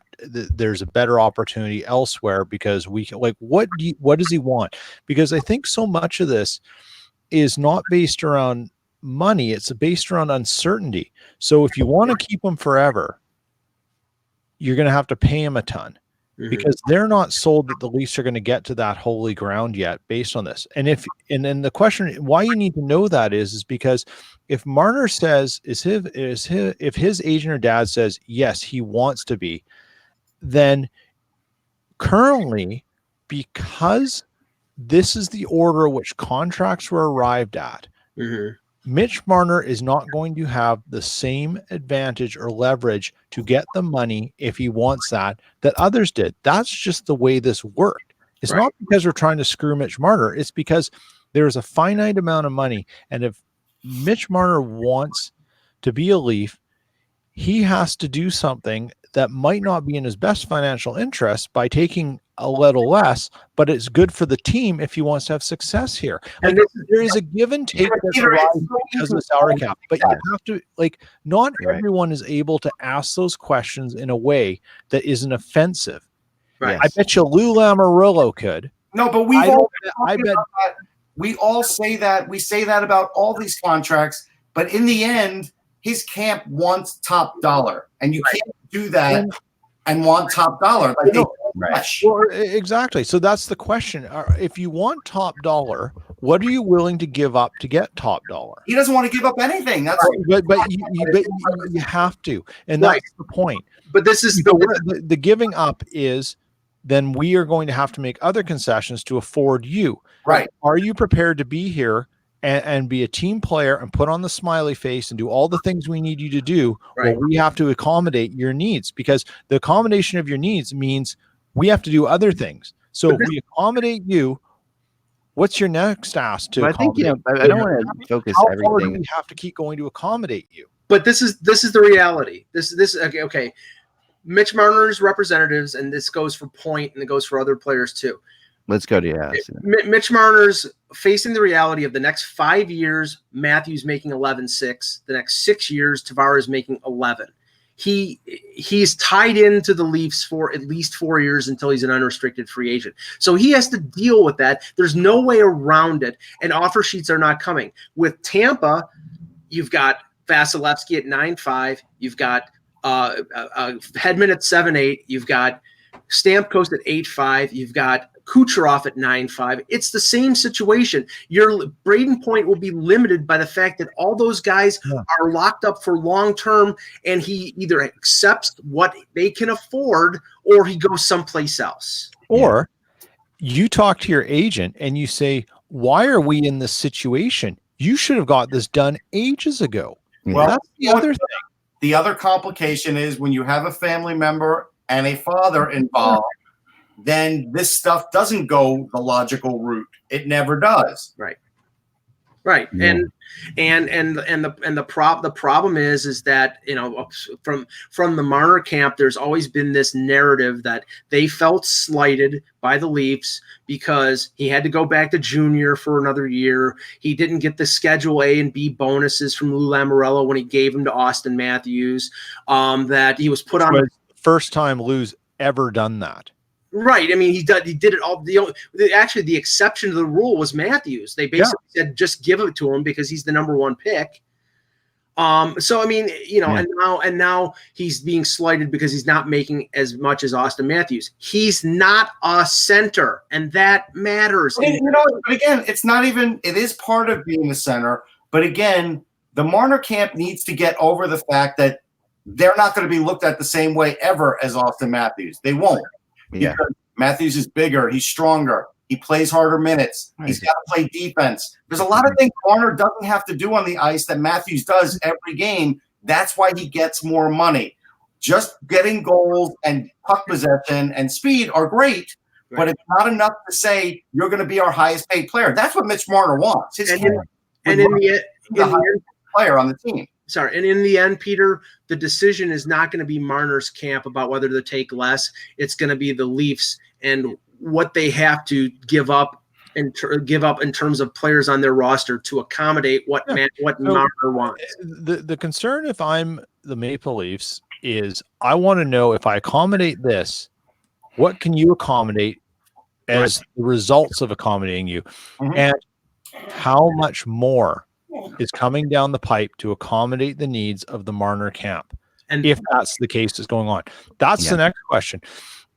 opportunity elsewhere? Because what does he want? Because I think so much of this is not based around money, it's based around uncertainty. So if you want to keep him forever, you're going to have to pay him a ton, because they're not sold that the Leafs are going to get to that holy ground yet based on this. And then the question why you need to know that is because if Marner says if his agent or dad says yes, he wants to be, then currently, because this is the order which contracts were arrived at, Mitch Marner is not going to have the same advantage or leverage to get the money if he wants that others did. That's just the way this worked. It's not because we're trying to screw Mitch Marner. It's because there is a finite amount of money. And if Mitch Marner wants to be a Leaf, he has to do something that might not be in his best financial interest by taking a little less, but it's good for the team if he wants to have success here. Like, there is a give and take that's arrived because of the salary cap, but you have to, like, not everyone is able to ask those questions in a way that isn't offensive. I bet you Lou Lamoriello could. No, but we all say that. We say that about all these contracts, but in the end, his camp wants top dollar, and you can't do that and want top dollar. Well, exactly. So that's the question. If you want top dollar, what are you willing to give up to get top dollar? He doesn't want to give up anything. That's but you have to, and that's the point. But this is the giving up is then we are going to have to make other concessions to afford you. Right? Are you prepared to be here and be a team player and put on the smiley face and do all the things we need you to do? Well, we have to accommodate your needs, because the accommodation of your needs means we have to do other things. So if we accommodate you, what's your next ask to accommodate? I think, I don't want to focus everything. How far do we have to keep going to accommodate you? But this is the reality. This okay. Mitch Marner's representatives, and this goes for Point and it goes for other players too. Let's go to Mitch Marner's facing the reality of the next 5 years, Matthews making 11.6. The next 6 years, Tavares making 11. He's tied into the Leafs for at least 4 years until he's an unrestricted free agent. So he has to deal with that. There's no way around it, and offer sheets are not coming. With Tampa, you've got Vasilevsky at 9.5. You've got Hedman at 7.8. You've got Stamkos at 8.5. You've got Kucherov at 9.5. It's the same situation. Your Braden Point will be limited by the fact that all those guys are locked up for long term, and he either accepts what they can afford or he goes someplace else. Or you talk to your agent and you say, why are we in this situation? You should have got this done ages ago. Well, that's the other thing. The other complication is when you have a family member and a father involved, then this stuff doesn't go the logical route. It never does. Right. Yeah. The problem is that, from the Marner camp, there's always been this narrative that they felt slighted by the Leafs because he had to go back to junior for another year. He didn't get the Schedule A and B bonuses from Lou Lamoriello when he gave them to Austin Matthews. That he was put on the first time Lou's ever done that. Right. I mean, he did it all. The exception to the rule was Matthews. They basically said just give it to him because he's the number one pick. So I mean, Yeah. and now he's being slighted because he's not making as much as Austin Matthews. He's not a center, and that matters. But again, it's not even. It is part of being a center, but again, the Marner camp needs to get over the fact that they're not going to be looked at the same way ever as Austin Matthews. They won't. Yeah. Because Matthews is bigger. He's stronger. He plays harder minutes. He's got to play defense. There's a lot of things Marner doesn't have to do on the ice that Matthews does every game. That's why he gets more money. Just getting goals and puck possession and speed are great, but it's not enough to say you're going to be our highest paid player. That's what Mitch Marner wants. And in the highest player on the team. Sorry, and in the end, Peter, the decision is not going to be Marner's camp about whether to take less. It's going to be the Leafs and what they have to give up in terms of players on their roster to accommodate what Marner wants. The concern, if I'm the Maple Leafs, is I want to know, if I accommodate this, what can you accommodate as the results of accommodating you, and how much more is coming down the pipe to accommodate the needs of the Marner camp. And if that's the case that's going on, that's the next question.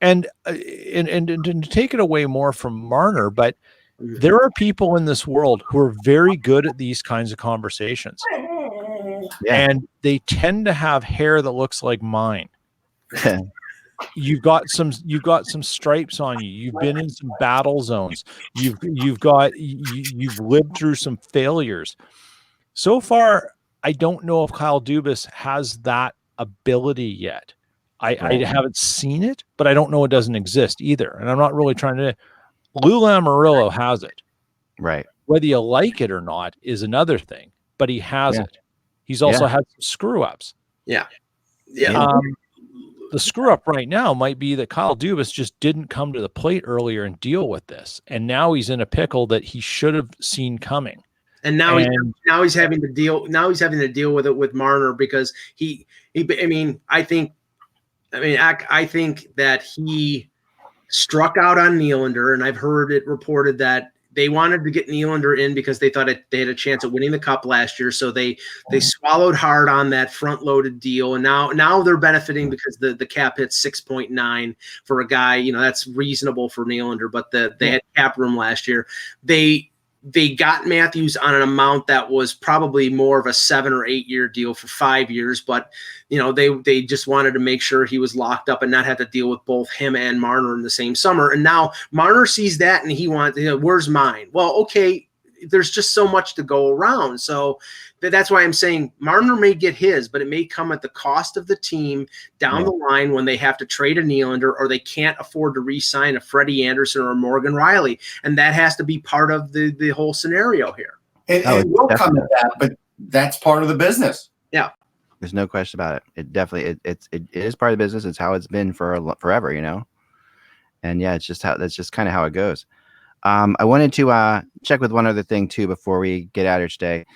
And to take it away more from Marner, but there are people in this world who are very good at these kinds of conversations. And they tend to have hair that looks like mine. You've got some stripes on you. You've been in some battle zones. You've lived through some failures. So far, I don't know if Kyle Dubas has that ability yet. I haven't seen it, but I don't know it doesn't exist either. And I'm not really trying to. Lou Lamoriello has it. Right. Whether you like it or not is another thing, but he has it. He's also had some screw ups. Yeah. The screw up right now might be that Kyle Dubas just didn't come to the plate earlier and deal with this. And now he's in a pickle that he should have seen coming. And now he's having to deal with it with Marner because I think that he struck out on Nylander, and I've heard it reported that they wanted to get Nylander in because they thought they had a chance at winning the cup last year. So they swallowed hard on that front loaded deal. And now they're benefiting because the cap hits 6.9 for a guy, that's reasonable for Nylander, but they had cap room last year. They got Matthews on an amount that was probably more of a 7 or 8 year deal for 5 years, but they just wanted to make sure he was locked up and not have to deal with both him and Marner in the same summer. And now Marner sees that and he wants, where's mine? Well, okay, there's just so much to go around. So that's why I'm saying Marner may get his, but it may come at the cost of the team down the line when they have to trade a Nylander or they can't afford to re-sign a Freddie Anderson or a Morgan Riley. And that has to be part of the whole scenario here. It will come at that, but that's part of the business. Yeah. There's no question about it. It definitely, it is part of the business. It's how it's been for forever, and that's just kind of how it goes. I wanted to check with one other thing too before we get out of here today.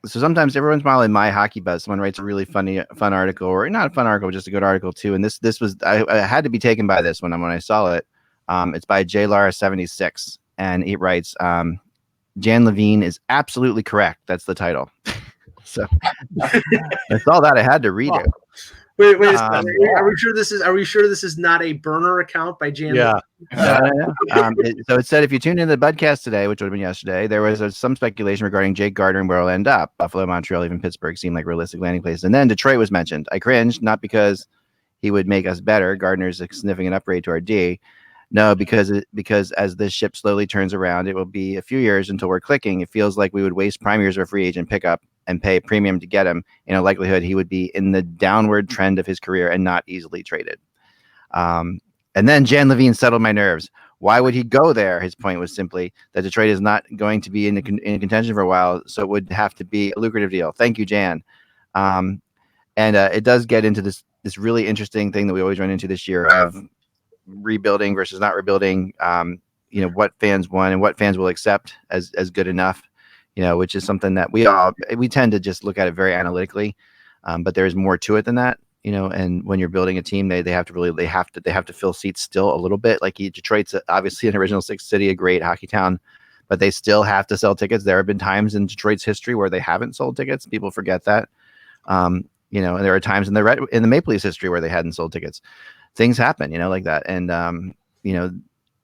So sometimes every once in a while in my Hockey Buzz, someone writes a really fun article, or not a fun article, just a good article too. And this was I had to be taken by this when I saw it. It's by JLara76, and he writes, Jan Levine is absolutely correct. That's the title. So I saw that I had to read it. Wait are we sure this is not a burner account by Jan? Yeah. So it said, if you tuned into the Budcast today, which would have been yesterday, there was some speculation regarding Jake Gardiner and where he'll end up. Buffalo, Montreal, even Pittsburgh seemed like realistic landing places. And then Detroit was mentioned. I cringed, not because he would make us better. Gardner's a significant upgrade to our D. No, because as this ship slowly turns around, it will be a few years until we're clicking. It feels like we would waste prime years of a free agent pickup and pay a premium to get him. In a likelihood, he would be in the downward trend of his career and not easily traded. And then Jan Levine settled my nerves. Why would he go there? His point was simply that Detroit is not going to be in contention for a while, so it would have to be a lucrative deal. Thank you, Jan. And it does get into this really interesting thing that we always run into this year of rebuilding versus not rebuilding. What fans want and what fans will accept as good enough. Which is something that we tend to just look at it very analytically, but there's more to it than that, and when you're building a team, they have to fill seats still a little bit. Like Detroit's obviously an original Six City, a great hockey town, but they still have to sell tickets. There have been times in Detroit's history where they haven't sold tickets. People forget that. And there are times in the Maple Leafs history where they hadn't sold tickets. Things happen, like that. And,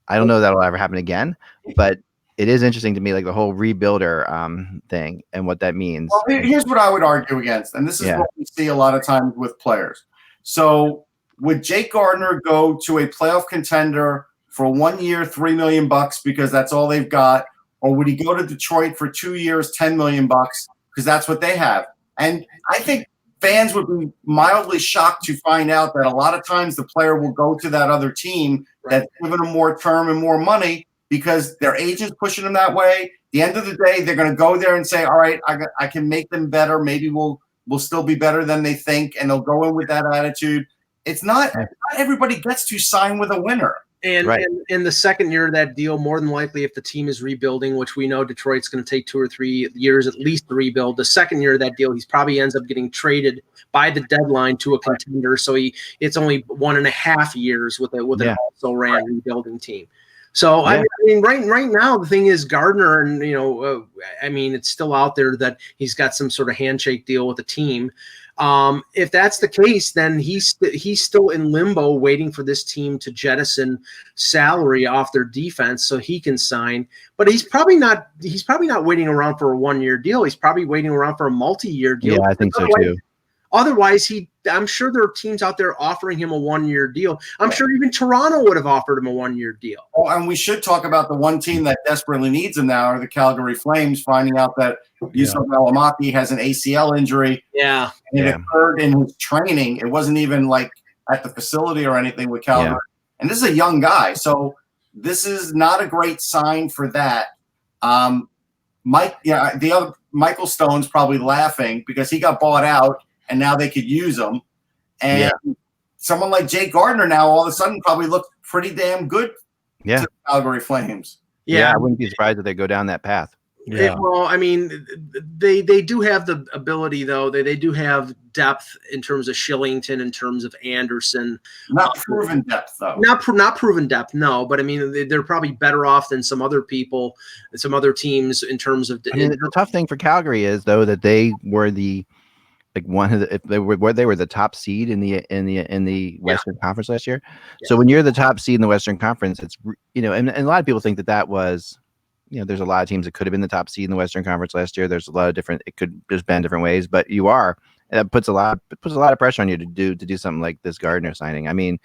I don't know that'll ever happen again, but it is interesting to me, like the whole rebuilder thing and what that means. Well, here's what I would argue against, and this is what we see a lot of times with players. So would Jake Gardiner go to a playoff contender for 1 year, $3 million because that's all they've got, or would he go to Detroit for 2 years, $10 million because that's what they have? And I think fans would be mildly shocked to find out that a lot of times the player will go to that other team that's giving them more term and more money because their agent's pushing them that way. At the end of the day, they're going to go there and say, all right, I can make them better. Maybe we'll still be better than they think, and they'll go in with that attitude. It's not everybody gets to sign with a winner. And in the second year of that deal, more than likely, if the team is rebuilding, which we know Detroit's going to take 2 or 3 years at least to rebuild, the second year of that deal, he's probably ends up getting traded by the deadline to a contender. So it's only 1.5 years with an also ran rebuilding team. So I mean, right now the thing is Gardiner, and it's still out there that he's got some sort of handshake deal with the team. If that's the case, then he's still in limbo waiting for this team to jettison salary off their defense so he can sign. But he's probably not waiting around for a 1-year deal. He's probably waiting around for a multi-year deal. Yeah, I think so too. Otherwise, I'm sure there are teams out there offering him a 1-year deal. I'm sure even Toronto would have offered him a 1-year deal. Oh, and we should talk about the one team that desperately needs him now are the Calgary Flames, finding out that Yusuf Alamaki has an ACL injury. Yeah. And it occurred in his training. It wasn't even like at the facility or anything with Calgary. Yeah. And this is a young guy. So this is not a great sign for that. The other Michael Stone's probably laughing because he got bought out and now they could use him. And someone like Jake Gardiner now all of a sudden probably looks pretty damn good to the Calgary Flames. Yeah, I wouldn't be surprised if they go down that path. Yeah. Well, I mean, they do have the ability, though. They do have depth in terms of Shillington, in terms of Anderson. Not proven depth, though. Not proven depth, no. But I mean, they're probably better off than some other people, some other teams in terms of. The tough thing for Calgary is though that they were they were the top seed in the Western Conference last year. Yeah. So when you're the top seed in the Western Conference, it's and a lot of people think that was. There's a lot of teams that could have been the top seed in the Western Conference last year. There's a lot of it could just bend different ways, but you are, and that puts a lot of pressure on you to do something like this Gardiner signing. I mean,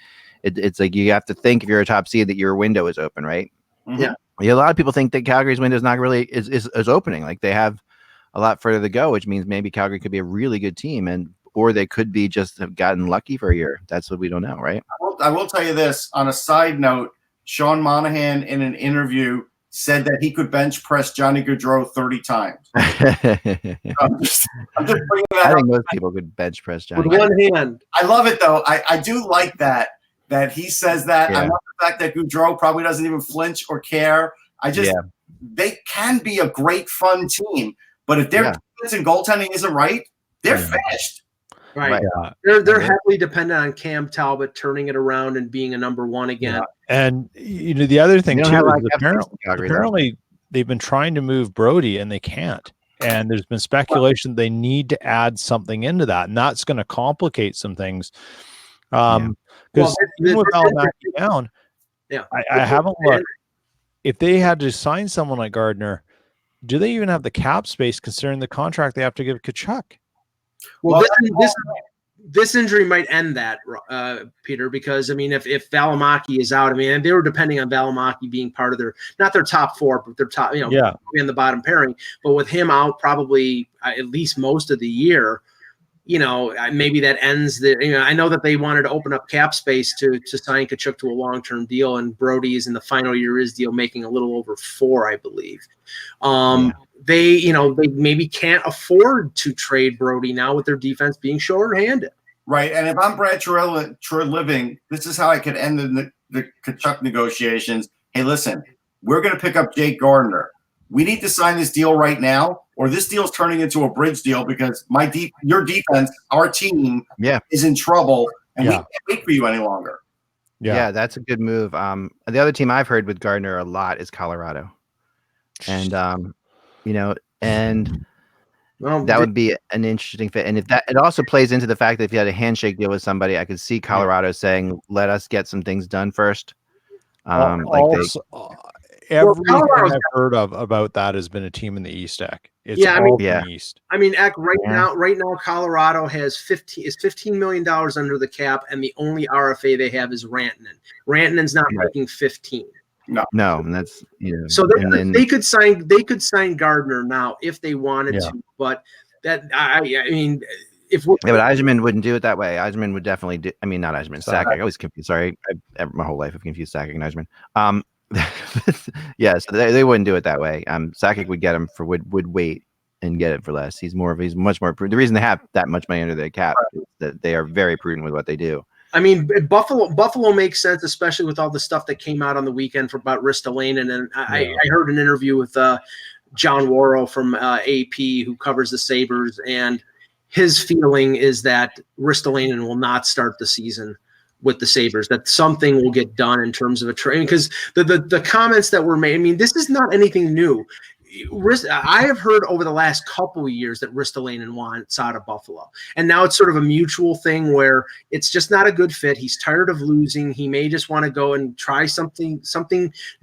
it's like you have to think if you're a top seed that your window is open, right? Mm-hmm. Yeah. A lot of people think that Calgary's window is not really is opening. Like they have a lot further to go, which means maybe Calgary could be a really good team, or they could be just have gotten lucky for a year. That's what we don't know, right? I will tell you this on a side note. Sean Monahan in an interview said that he could bench press Johnny Gaudreau 30 times. I'm just bringing that I up. think most people could bench press Johnny. With one hand. I love it, though. I do like that he says that. Yeah. I love the fact that Gaudreau probably doesn't even flinch or care. They can be a great, fun team. But if their defense and goaltending isn't right, they're finished. Right. They're heavily dependent on Cam Talbot turning it around and being a number one again. Yeah. And the other thing too is apparently they've been trying to move Brody and they can't. And there's been speculation they need to add something into that, and that's going to complicate some things. Because with Alamaki down, I haven't looked. If they had to sign someone like Gardiner, do they even have the cap space considering the contract they have to give Tkachuk? Well, this injury might end that, Peter, because I mean, if Valimaki is out, I mean, and they were depending on Valimaki being part of not their top four, but their top, in the bottom pairing. But with him out, probably at least most of the year, maybe that ends I know that they wanted to open up cap space to sign Tkachuk to a long-term deal, and Brody is in the final year of his deal, making a little over 4, I believe. They maybe can't afford to trade Brody now with their defense being shorthanded. Right, and if I'm Brad Treliving, this is how I could end the Tkachuk negotiations. Hey, listen, we're going to pick up Jake Gardiner. We need to sign this deal right now, or this deal's turning into a bridge deal because your defense, our team, is in trouble, and we can't wait for you any longer. Yeah, that's a good move. The other team I've heard with Gardiner a lot is Colorado. and you know, and Well, that would be an interesting fit. And if that, it also plays into the fact that if you had a handshake deal with somebody, I could see Colorado saying, "Let us get some things done first." Everything Colorado's I've heard of about that has been a team in the East, Eck. It's Yeah, I mean- all Yeah. in the East. I mean, Eck, right Yeah. now, Colorado has $15 million under the cap, and the only RFA they have is Rantanen. Rantanen's not Right. making 15. No, and that's So and then they could sign Gardner now if they wanted to, but that I mean, if yeah, but Eiserman wouldn't do it that way. Eiserman would definitely do. I mean, not Eiserman, Sakic. Sakic. I always confuse. Sorry, my whole life I've confused Sakic and Eiserman. Yeah, so they wouldn't do it that way. Sakic would get him for would wait and get it for less. He's much more prudent. The reason they have that much money under their cap is that they are very prudent with what they do. I mean, Buffalo makes sense, especially with all the stuff that came out on the weekend about Ristolainen. And I heard an interview with John Worrell from AP, who covers the Sabres, and his feeling is that Ristolainen will not start the season with the Sabres, that something will get done in terms of a trade. Because the comments that were made, I mean, this is not anything new. I have heard over the last couple of years that Ristolainen wants out of Buffalo. And now it's sort of a mutual thing where it's just not a good fit. He's tired of losing. He may just want to go and try something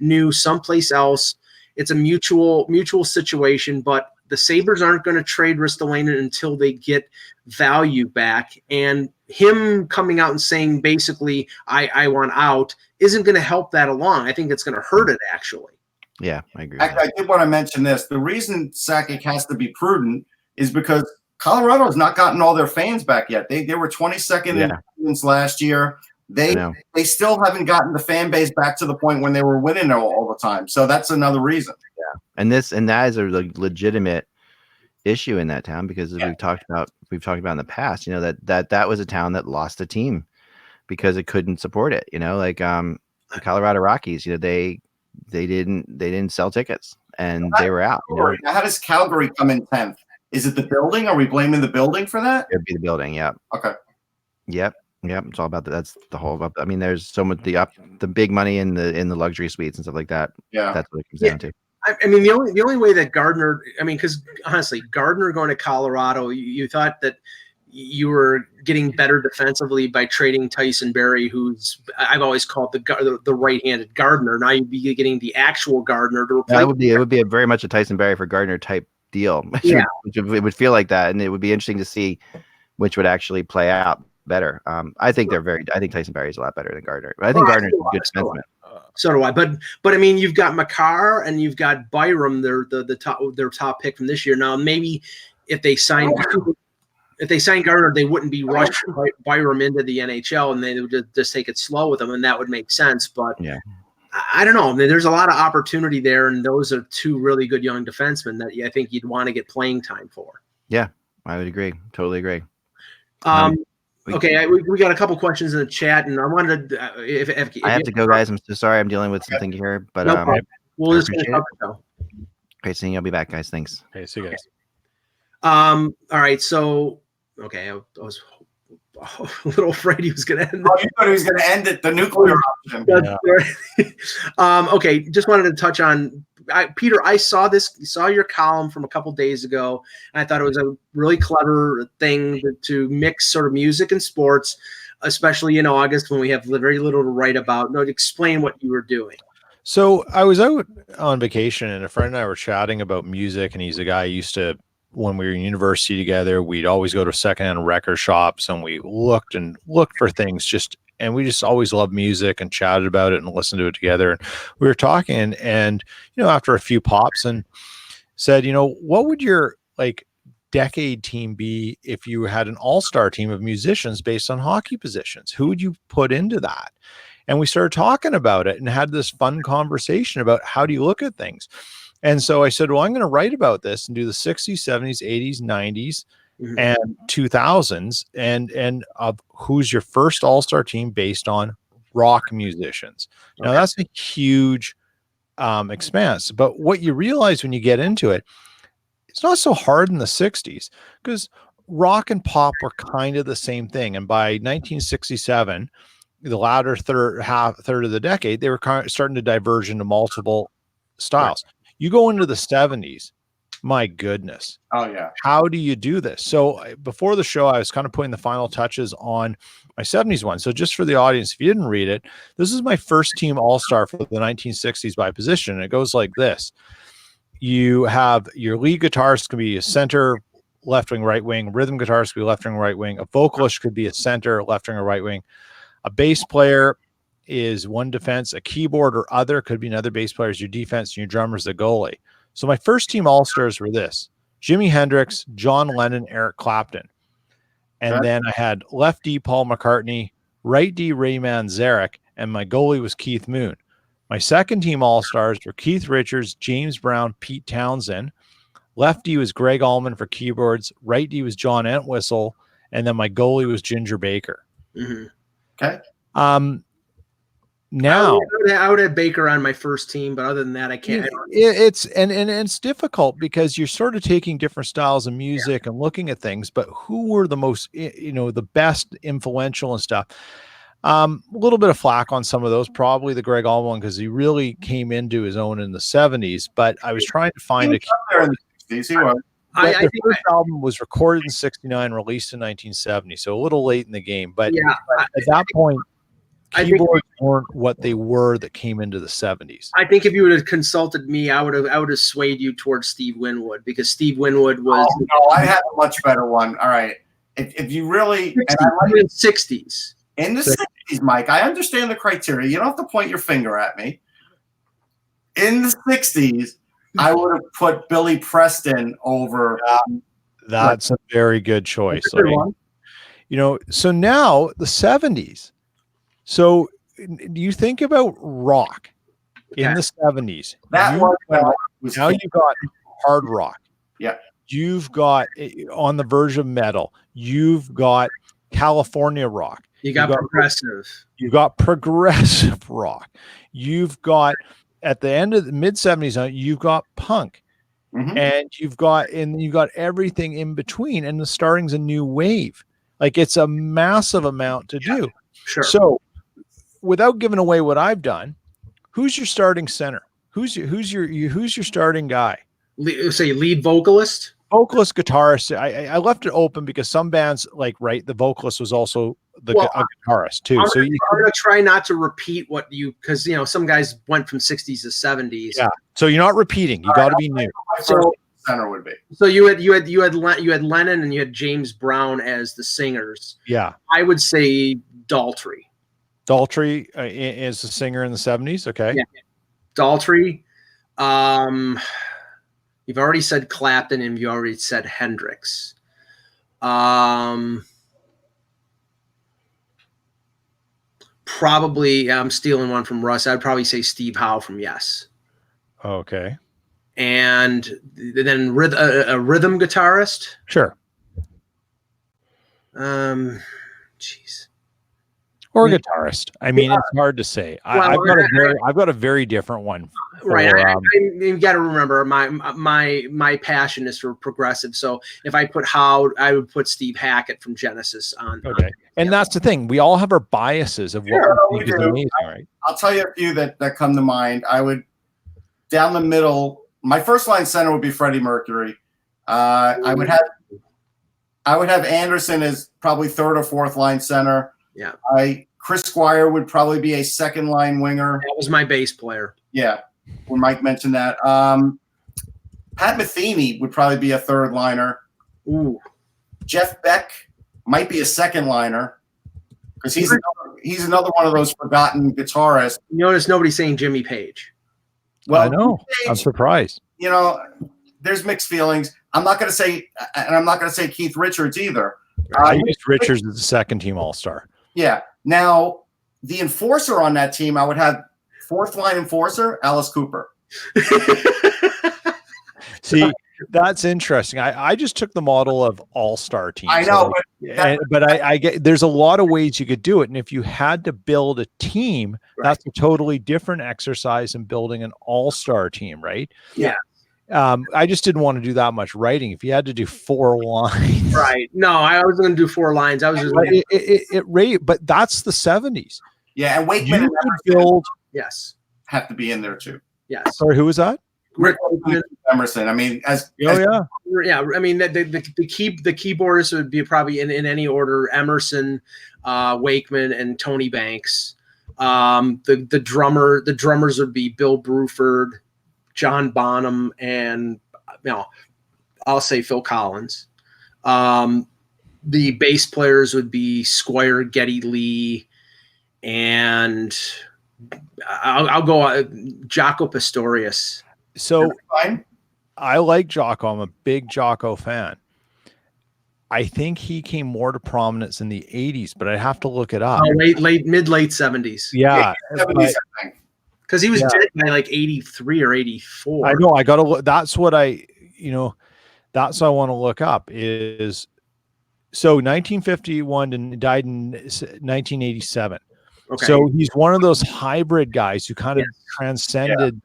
new someplace else. It's a mutual situation, but the Sabres aren't going to trade Ristolainen until they get value back. And him coming out and saying basically, I want out, isn't going to help that along. I think it's going to hurt it, actually. Yeah, I agree. I did want to mention this. The reason Sakic has to be prudent is because Colorado has not gotten all their fans back yet. They were 22nd in attendance last year. They still haven't gotten the fan base back to the point when they were winning all the time. So that's another reason. Yeah, and that is a legitimate issue in that town because as we've talked about in the past. You know that was a town that lost a team because it couldn't support it. You know, like the Colorado Rockies. You know, they didn't sell tickets and they were out. You know? Now, how does Calgary come in 10th? Is it the building? Are we blaming the building for that? It'd be the building. Yeah. Okay. Yep. It's all about that. That's the whole. I mean, there's so much the big money in the luxury suites and stuff like that. Yeah. That's what it comes down to. I mean, the only way that Gardner, I mean, because honestly, Gardner going to Colorado, you thought that you were getting better defensively by trading Tyson Barrie, who's I've always called the right-handed Gardner. Now you'd be getting the actual Gardner to replace. It would be very much a Tyson Barrie for Gardner type deal. Yeah, it would feel like that, and it would be interesting to see which would actually play out better. I think Tyson Barrie is a lot better than Gardner. But I think Gardner's a good defenseman. So do I. But I mean, you've got Makar and you've got Byram. They're their top pick from this year. Now maybe if they sign Gardner, they wouldn't be rushed Byram into the NHL, and they would just take it slow with them, and that would make sense. But yeah, I don't know. I mean, there's a lot of opportunity there, and those are two really good young defensemen that I think you'd want to get playing time for. Yeah, I would agree. Totally agree. Okay, we got a couple questions in the chat, and I wanted to. If I have to go, guys. I'm so sorry. I'm dealing with something here, but we'll just finish up the show. Great seeing you. I'll be back, guys. Thanks. Hey, see you guys. All right, so I was a little afraid he was going to end. Oh, you thought he was going to end it, the nuclear option. Yeah. Okay, just wanted to touch on Peter. I saw your column from a couple days ago, and I thought it was a really clever thing to mix sort of music and sports, especially in August when we have very little to write about. No, to explain what you were doing. So I was out on vacation, and a friend and I were chatting about music, and he's a guy who used to. When we were in university together, we'd always go to secondhand record shops and we looked for things and we just always loved music and chatted about it and listened to it together. And we were talking and, after a few pops and said, what would your decade team be if you had an all-star team of musicians based on hockey positions? Who would you put into that? And we started talking about it and had this fun conversation about how do you look at things? And so I said, well, I'm going to write about this and do the 60s, 70s, 80s, 90s, and 2000s, and of who's your first all-star team based on rock musicians. Now, that's a huge expanse. But what you realize when you get into it, it's not so hard in the 60s because rock and pop were kind of the same thing. And by 1967, the latter third of the decade, they were starting to diverge into multiple styles. Right. You go into the 70s, my goodness. Oh, yeah. How do you do this? So before the show, I was kind of putting the final touches on my 70s one. So just for the audience, if you didn't read it, this is my first team all-star for the 1960s by position. And it goes like this. You have your lead guitarist could be a center, left wing, right wing. Rhythm guitarist could be left wing, right wing. A vocalist could be a center, left wing, or right wing. A bass player is one defense. A keyboard or other could be another bass player is your defense, and your drummer is the goalie. So my first team all-stars were this: Jimi Hendrix, John Lennon, Eric Clapton. And then I had left D Paul McCartney, right D Ray Manzarek, and my goalie was Keith Moon. My second team all-stars were Keith Richards, James Brown, Pete Townsend. Left D was Greg Allman for keyboards. Right D was John Entwistle. And then my goalie was Ginger Baker. Mm-hmm. Okay. Now I would have Baker on my first team, but other than that, I can't. It's difficult because you're sort of taking different styles of music and looking at things, but who were the most, the best influential and stuff? A little bit of flack on some of those, probably the Greg Allman one, because he really came into his own in the 70s. But I was trying to find a. The first album was recorded in 69, released in 1970, so a little late in the game. But at that point, keyboards weren't what they were that came into the 70s. I think if you would have consulted me, I would have swayed you towards Steve Winwood, because Steve Winwood was. Oh, no, I have a much better one. All right, if you really 60s. In the 60s, Mike, I understand the criteria. You don't have to point your finger at me. In the 60s, I would have put Billy Preston over. That's a very good choice. So now the 70s. So you think about rock in the 70s. Now you've got hard rock. Yeah. You've got on the verge of metal. You've got California rock. You've got progressive. You've got progressive rock. You've got at the end of the mid 70s, you've got punk. Mm-hmm. And you've got everything in between, and the starting's a new wave. Like, it's a massive amount to do. Sure. So without giving away what I've done, who's your starting center? Who's your starting guy? Say lead vocalist. Vocalist, guitarist. I left it open because some bands the vocalist was also a guitarist too. I'm gonna try not to repeat because some guys went from 60s to 70s. Yeah. So you're not repeating. You got to be new. So center would be. So you had Lennon and you had James Brown as the singers. Yeah. I would say Daltrey. Daltrey is the singer in the 70s. Okay. Yeah. Daltrey. You've already said Clapton and you already said Hendrix. Probably, I'm stealing one from Russ. I'd probably say Steve Howe from Yes. Okay. And then a rhythm guitarist. Sure. Jeez. Or guitarist. I mean, it's hard to say. I've got a very different one. Right. You got to remember my passion is for progressive. So if I put Howe, I would put Steve Hackett from Genesis on. Okay. And that's the thing. We all have our biases of what we think is amazing, right? I'll tell you a few that come to mind. I would, down the middle, my first line center would be Freddie Mercury. I would have Anderson as probably third or fourth line center. Yeah. Chris Squire would probably be a second line winger. That was my bass player. Yeah. When Mike mentioned that. Pat Metheny would probably be a third liner. Ooh. Jeff Beck might be a second liner because he's another one of those forgotten guitarists. You notice nobody's saying Jimmy Page. Well, I know. I'm surprised. There's mixed feelings. I'm not going to say Keith Richards either. I used Richards as the second team all-star. Yeah. Now, the enforcer on that team, I would have fourth line enforcer, Alice Cooper. See, that's interesting. I just took the model of all-star teams. I know, but I get there's a lot of ways you could do it. And if you had to build a team, that's a totally different exercise than building an all-star team, right? Yeah. I just didn't want to do that much writing. If you had to do 4 lines, right? No, I was going to do 4 lines. I was just but that's the 70s. Yeah, and Wakeman and yes have to be in there too. Yes. Sorry, who was that? Rick Emerson. I mean, yeah. Yeah, I mean the keyboardists would be probably in any order: Emerson, Wakeman, and Tony Banks. The drummers would be Bill Bruford, John Bonham, and I'll say Phil Collins. The bass players would be Squire, Geddy Lee, and I'll go Jaco Pastorius. So I like Jocko. I'm a big Jocko fan. I think he came more to prominence in the 80s, but I'd have to look it up. Mid late 70s. Yeah. Because he was dead by like 83 or 84. I know. I got to look. That's what I want to look up is. So 1951 and died in 1987. Okay. So he's one of those hybrid guys who kind of transcended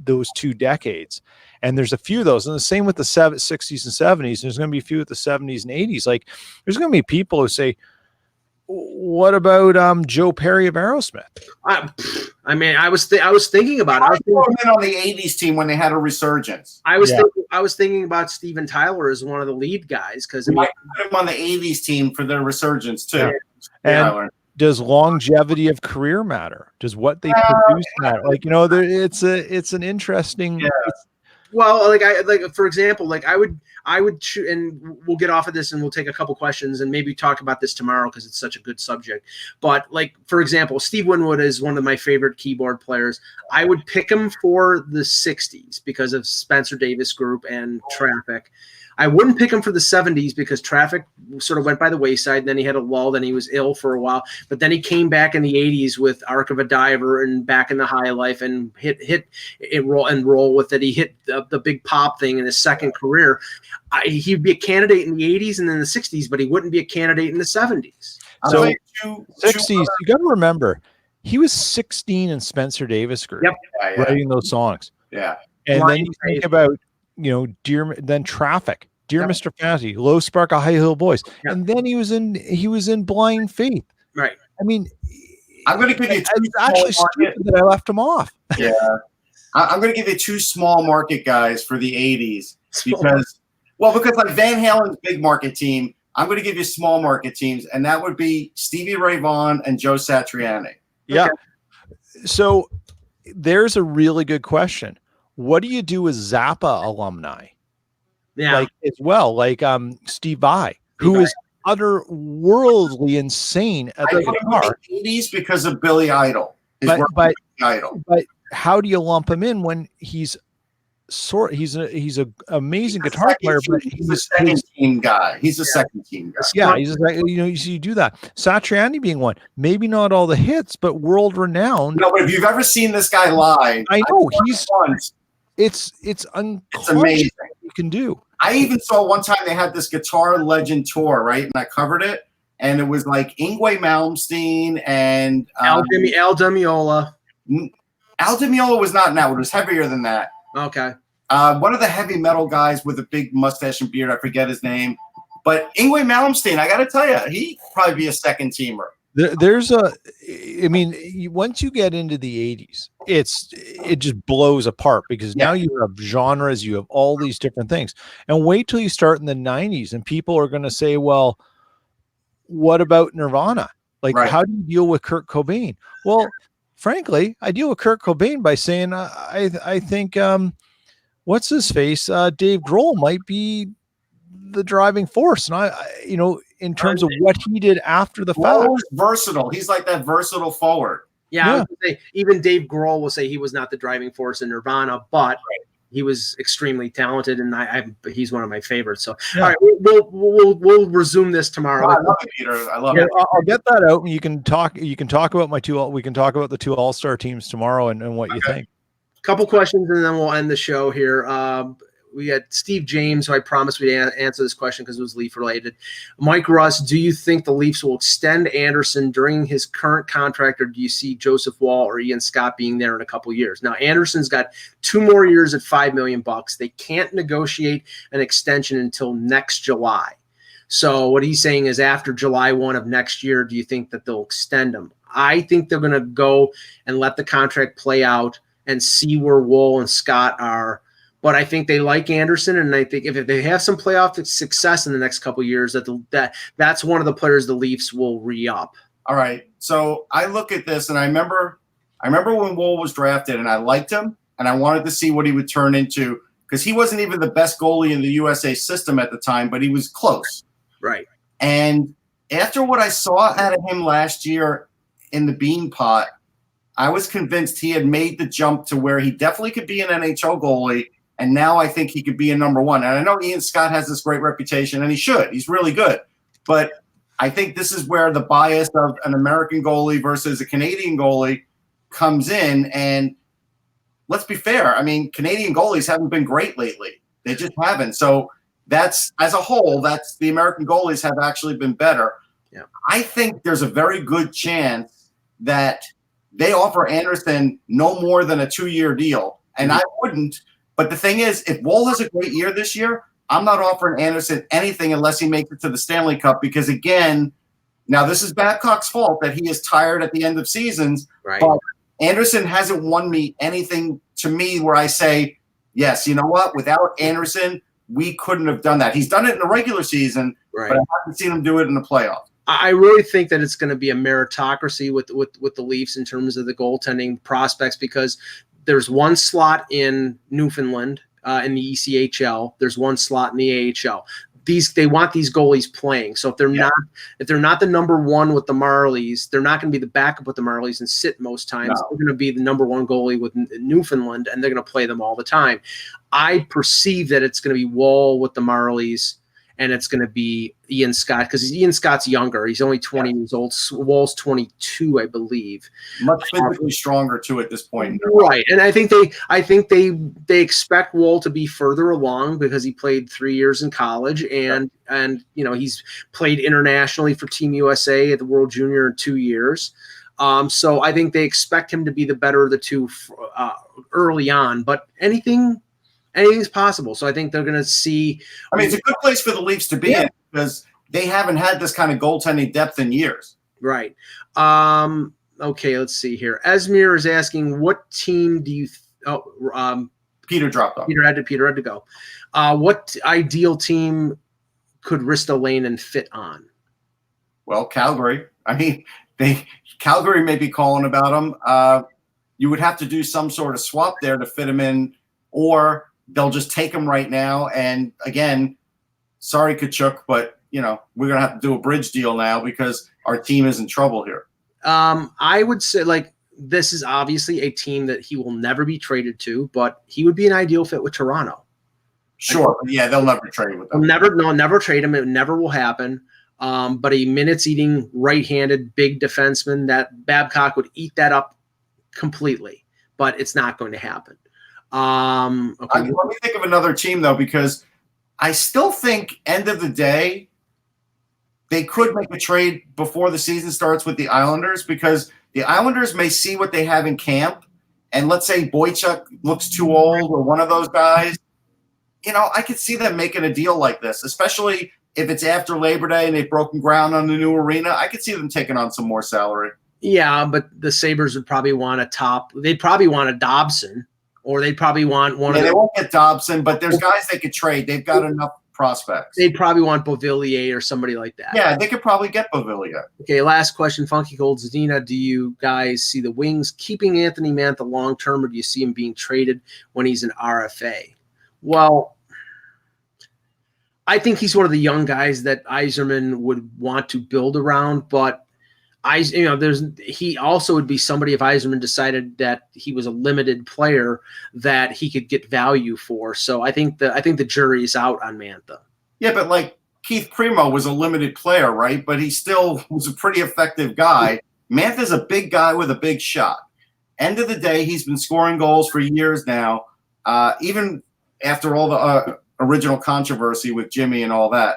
those 2 decades. And there's a few of those. And the same with the 60s and 70s. There's going to be a few with the 70s and 80s. Like there's going to be people who say, what about Joe Perry of Aerosmith? I mean, I was thinking about it. I was on the 80s team when they had a resurgence. I was thinking about Steven Tyler as one of the lead guys because I put him on the 80s team for their resurgence too. Yeah. And does longevity of career matter? Does what they produce matter? Like it's an interesting. Yeah. Well, for example, I would choose, and we'll get off of this and we'll take a couple questions and maybe talk about this tomorrow because it's such a good subject. But for example, Steve Winwood is one of my favorite keyboard players. I would pick him for the 60s because of Spencer Davis Group and Traffic. I wouldn't pick him for the 70s because Traffic sort of went by the wayside. And then he had a lull. Then he was ill for a while. But then he came back in the 80s with Arc of a Diver and Back in the High Life and hit it roll with it. He hit the big pop thing in his second career. He'd be a candidate in the 80s and in the 60s, but he wouldn't be a candidate in the 70s. So 60s, you got to remember, he was 16 in Spencer Davis Group writing those songs. Yeah. And then you think about, then Traffic, Dear Mr. Fantasy, Low Spark, A High Hill Boys. Yep. And then he was in Blind Faith. Right. I mean, I'm going to give you it's actually stupid that I left him off. Yeah. I'm going to give you 2 small market guys for the 80s because like Van Halen's big market team, I'm going to give you small market teams, and that would be Stevie Ray Vaughan and Joe Satriani. Yeah. Okay. So there's a really good question. What do you do with Zappa alumni? Yeah. As well, Steve Vai, who is otherworldly insane at the guitar. 80s because of Billy Idol. But how do you lump him in when he's an amazing guitar player, but he's a second team guy. He's a second team guy. Yeah, you do that. Satriani being one, maybe not all the hits, but world renowned. No, but if you've ever seen this guy live, I know it's amazing you can do. I even saw one time they had this Guitar Legend tour, right? And I covered it, and it was like Yngwie Malmsteen and Al Demiola. Al Demiola was not in that one. It was heavier than that. Okay. One of the heavy metal guys with a big mustache and beard, I forget his name. But Yngwie Malmsteen, I got to tell you, he'd probably be a second teamer. Once you get into the 80s, it just blows apart because now you have genres, you have all these different things. And wait till you start in the 90s and people are going to say, well, what about Nirvana? How do you deal with Kurt Cobain? Well, frankly, I deal with Kurt Cobain by saying, I think, what's his face? Dave Grohl might be the driving force. And in terms of what he did after the fact. Versatile. He's like that versatile forward. Yeah. I would say, even Dave Grohl will say he was not the driving force in Nirvana, but he was extremely talented, and he's one of my favorites. So, all right, we'll resume this tomorrow. I love it, Peter. I love it. I'll get that out, and you can talk about we can talk about the 2 all-star teams tomorrow and what you think. Couple questions, and then we'll end the show here. We had Steve James, who I promised we'd answer this question because it was Leaf related. Mike Russ, do you think the Leafs will extend Anderson during his current contract, or do you see Joseph Wall or Ian Scott being there in a couple years? Now, Anderson's got 2 more years at $5 million. They can't negotiate an extension until next July. So what he's saying is after July 1 of next year, do you think that they'll extend him? I think they're going to go and let the contract play out and see where Wool and Scott are. But I think they like Anderson, and I think if they have some playoff success in the next couple of years, that's one of the players the Leafs will re-up. All right. So I look at this, and I remember when Wool was drafted, and I liked him, and I wanted to see what he would turn into because he wasn't even the best goalie in the USA system at the time, but he was close. Right. And after what I saw out of him last year in the Bean Pot, I was convinced he had made the jump to where he definitely could be an NHL goalie, and now I think he could be a number one. And I know Ian Scott has this great reputation, and he should. He's really good. But I think this is where the bias of an American goalie versus a Canadian goalie comes in. And let's be fair. I mean, Canadian goalies haven't been great lately. They just haven't. So that's, as a whole, that's the American goalies have actually been better. Yeah. I think there's a very good chance that they offer Anderson no more than a 2-year deal. And I wouldn't. But the thing is, if Woll has a great year this year, I'm not offering Anderson anything unless he makes it to the Stanley Cup because, again, now this is Babcock's fault that he is tired at the end of seasons. Right. But Anderson hasn't won me anything to me where I say, yes, you know what? Without Anderson, we couldn't have done that. He's done it in the regular season, Right. but I haven't seen him do it in the playoffs. I really think that it's going to be a meritocracy with the Leafs in terms of the goaltending prospects because there's one slot in Newfoundland in the ECHL. There's one slot in the AHL. They want these goalies playing. So if they're not the number one with the Marlies, they're not going to be the backup with the Marlies and sit most times. No. They're going to be the number one goalie with Newfoundland, and they're going to play them all the time. I perceive that it's going to be Woll with the Marlies, and it's going to be Ian Scott because Ian Scott's younger. He's only 20 years old. Woll's 22, I believe. Much physically stronger too at this point. Right, and I think they expect Woll to be further along because he played 3 years in college, and he's played internationally for Team USA at the World Junior in 2 years. So I think they expect him to be the better of the two early on. But anything's possible. So I think they're going to see. I mean, it's a good place for the Leafs to be in because they haven't had this kind of goaltending depth in years. Right. Okay, let's see here. Esmir is asking, what team do you Peter dropped off. Peter had to go. What ideal team could Ristolainen fit on? Well, Calgary. I mean, Calgary may be calling about him. You would have to do some sort of swap there to fit him in, or they'll just take him right now. And again, sorry, Kachuk, but we're gonna have to do a bridge deal now because our team is in trouble here. I would say this is obviously a team that he will never be traded to, but he would be an ideal fit with Toronto. Sure, yeah, they'll never trade with him. Never trade him. It never will happen. But a minutes-eating, right-handed, big defenseman that Babcock would eat that up completely, but it's not going to happen. Okay. Let me think of another team though, because I still think end of the day they could make a trade before the season starts with the Islanders because the Islanders may see what they have in camp, and let's say Boychuk looks too old or one of those guys. I could see them making a deal like this, especially if it's after Labor Day and they've broken ground on the new arena. I could see them taking on some more salary. Yeah, but the Sabres would probably want they'd probably want a Dobson. Or they'd probably want one of they won't get Dobson, but there's guys they could trade. They've got enough prospects. They'd probably want Beauvillier or somebody like that. Yeah, they could probably get Beauvillier. Okay, last question. Funky Cold Zadina, do you guys see the Wings keeping Anthony Mantha long term, or do you see him being traded when he's an RFA? Well, I think he's one of the young guys that Yzerman would want to build around, but he also would be somebody if Yzerman decided that he was a limited player that he could get value for. So I think the jury is out on Mantha. Yeah, but Keith Primo was a limited player, right? But he still was a pretty effective guy. Mantha's a big guy with a big shot. End of the day, he's been scoring goals for years now, even after all the original controversy with Jimmy and all that.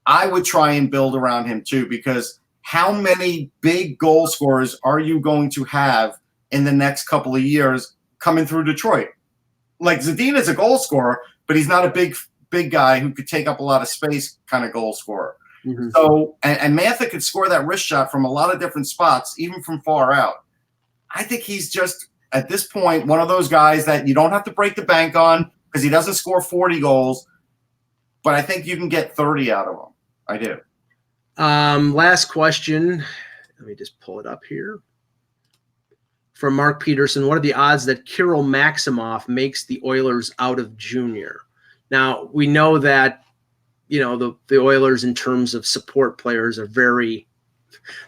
I would try and build around him too, because how many big goal scorers are you going to have in the next couple of years coming through Detroit? Zadina is a goal scorer, but he's not a big guy who could take up a lot of space kind of goal scorer. Mm-hmm. So, and Mantha could score that wrist shot from a lot of different spots, even from far out. I think he's just at this point one of those guys that you don't have to break the bank on because he doesn't score 40 goals, but I think you can get 30 out of him. I do. Last question. Let me just pull it up here. From Mark Peterson, what are the odds that Kirill Maximoff makes the Oilers out of Junior? Now, we know that, you know, the Oilers in terms of support players are very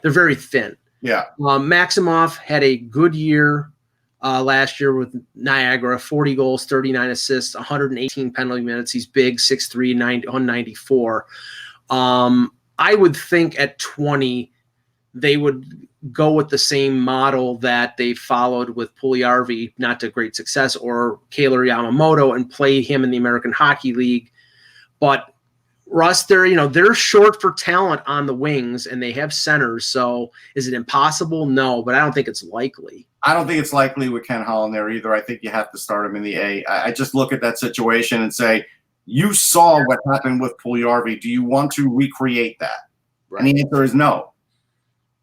thin. Yeah. Maximoff had a good year last year with Niagara, 40 goals, 39 assists, 118 penalty minutes. He's big, 6'3", 194. I would think at 20, they would go with the same model that they followed with Puljujarvi, not to great success, or Kailer Yamamoto, and play him in the American Hockey League. But Russ, they're short for talent on the wings, and they have centers. So is it impossible? No, but I don't think it's likely. I don't think it's likely with Ken Holland there either. I think you have to start him in the A. I just look at that situation and say, you saw what happened with Puljujarvi. Do you want to recreate that? Right. And the answer is no.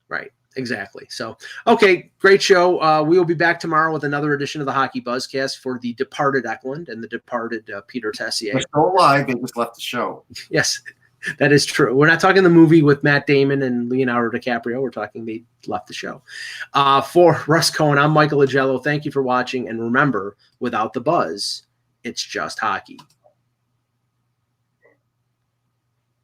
Right. Exactly. So, okay, great show. We will be back tomorrow with another edition of the Hockey Buzzcast for the departed Eklund and the departed Peter Tessier. They're still alive. They just left the show. Yes, that is true. We're not talking the movie with Matt Damon and Leonardo DiCaprio. We're talking they left the show. For Russ Cohen, I'm Michael Agello. Thank you for watching. And remember, without the buzz, it's just hockey.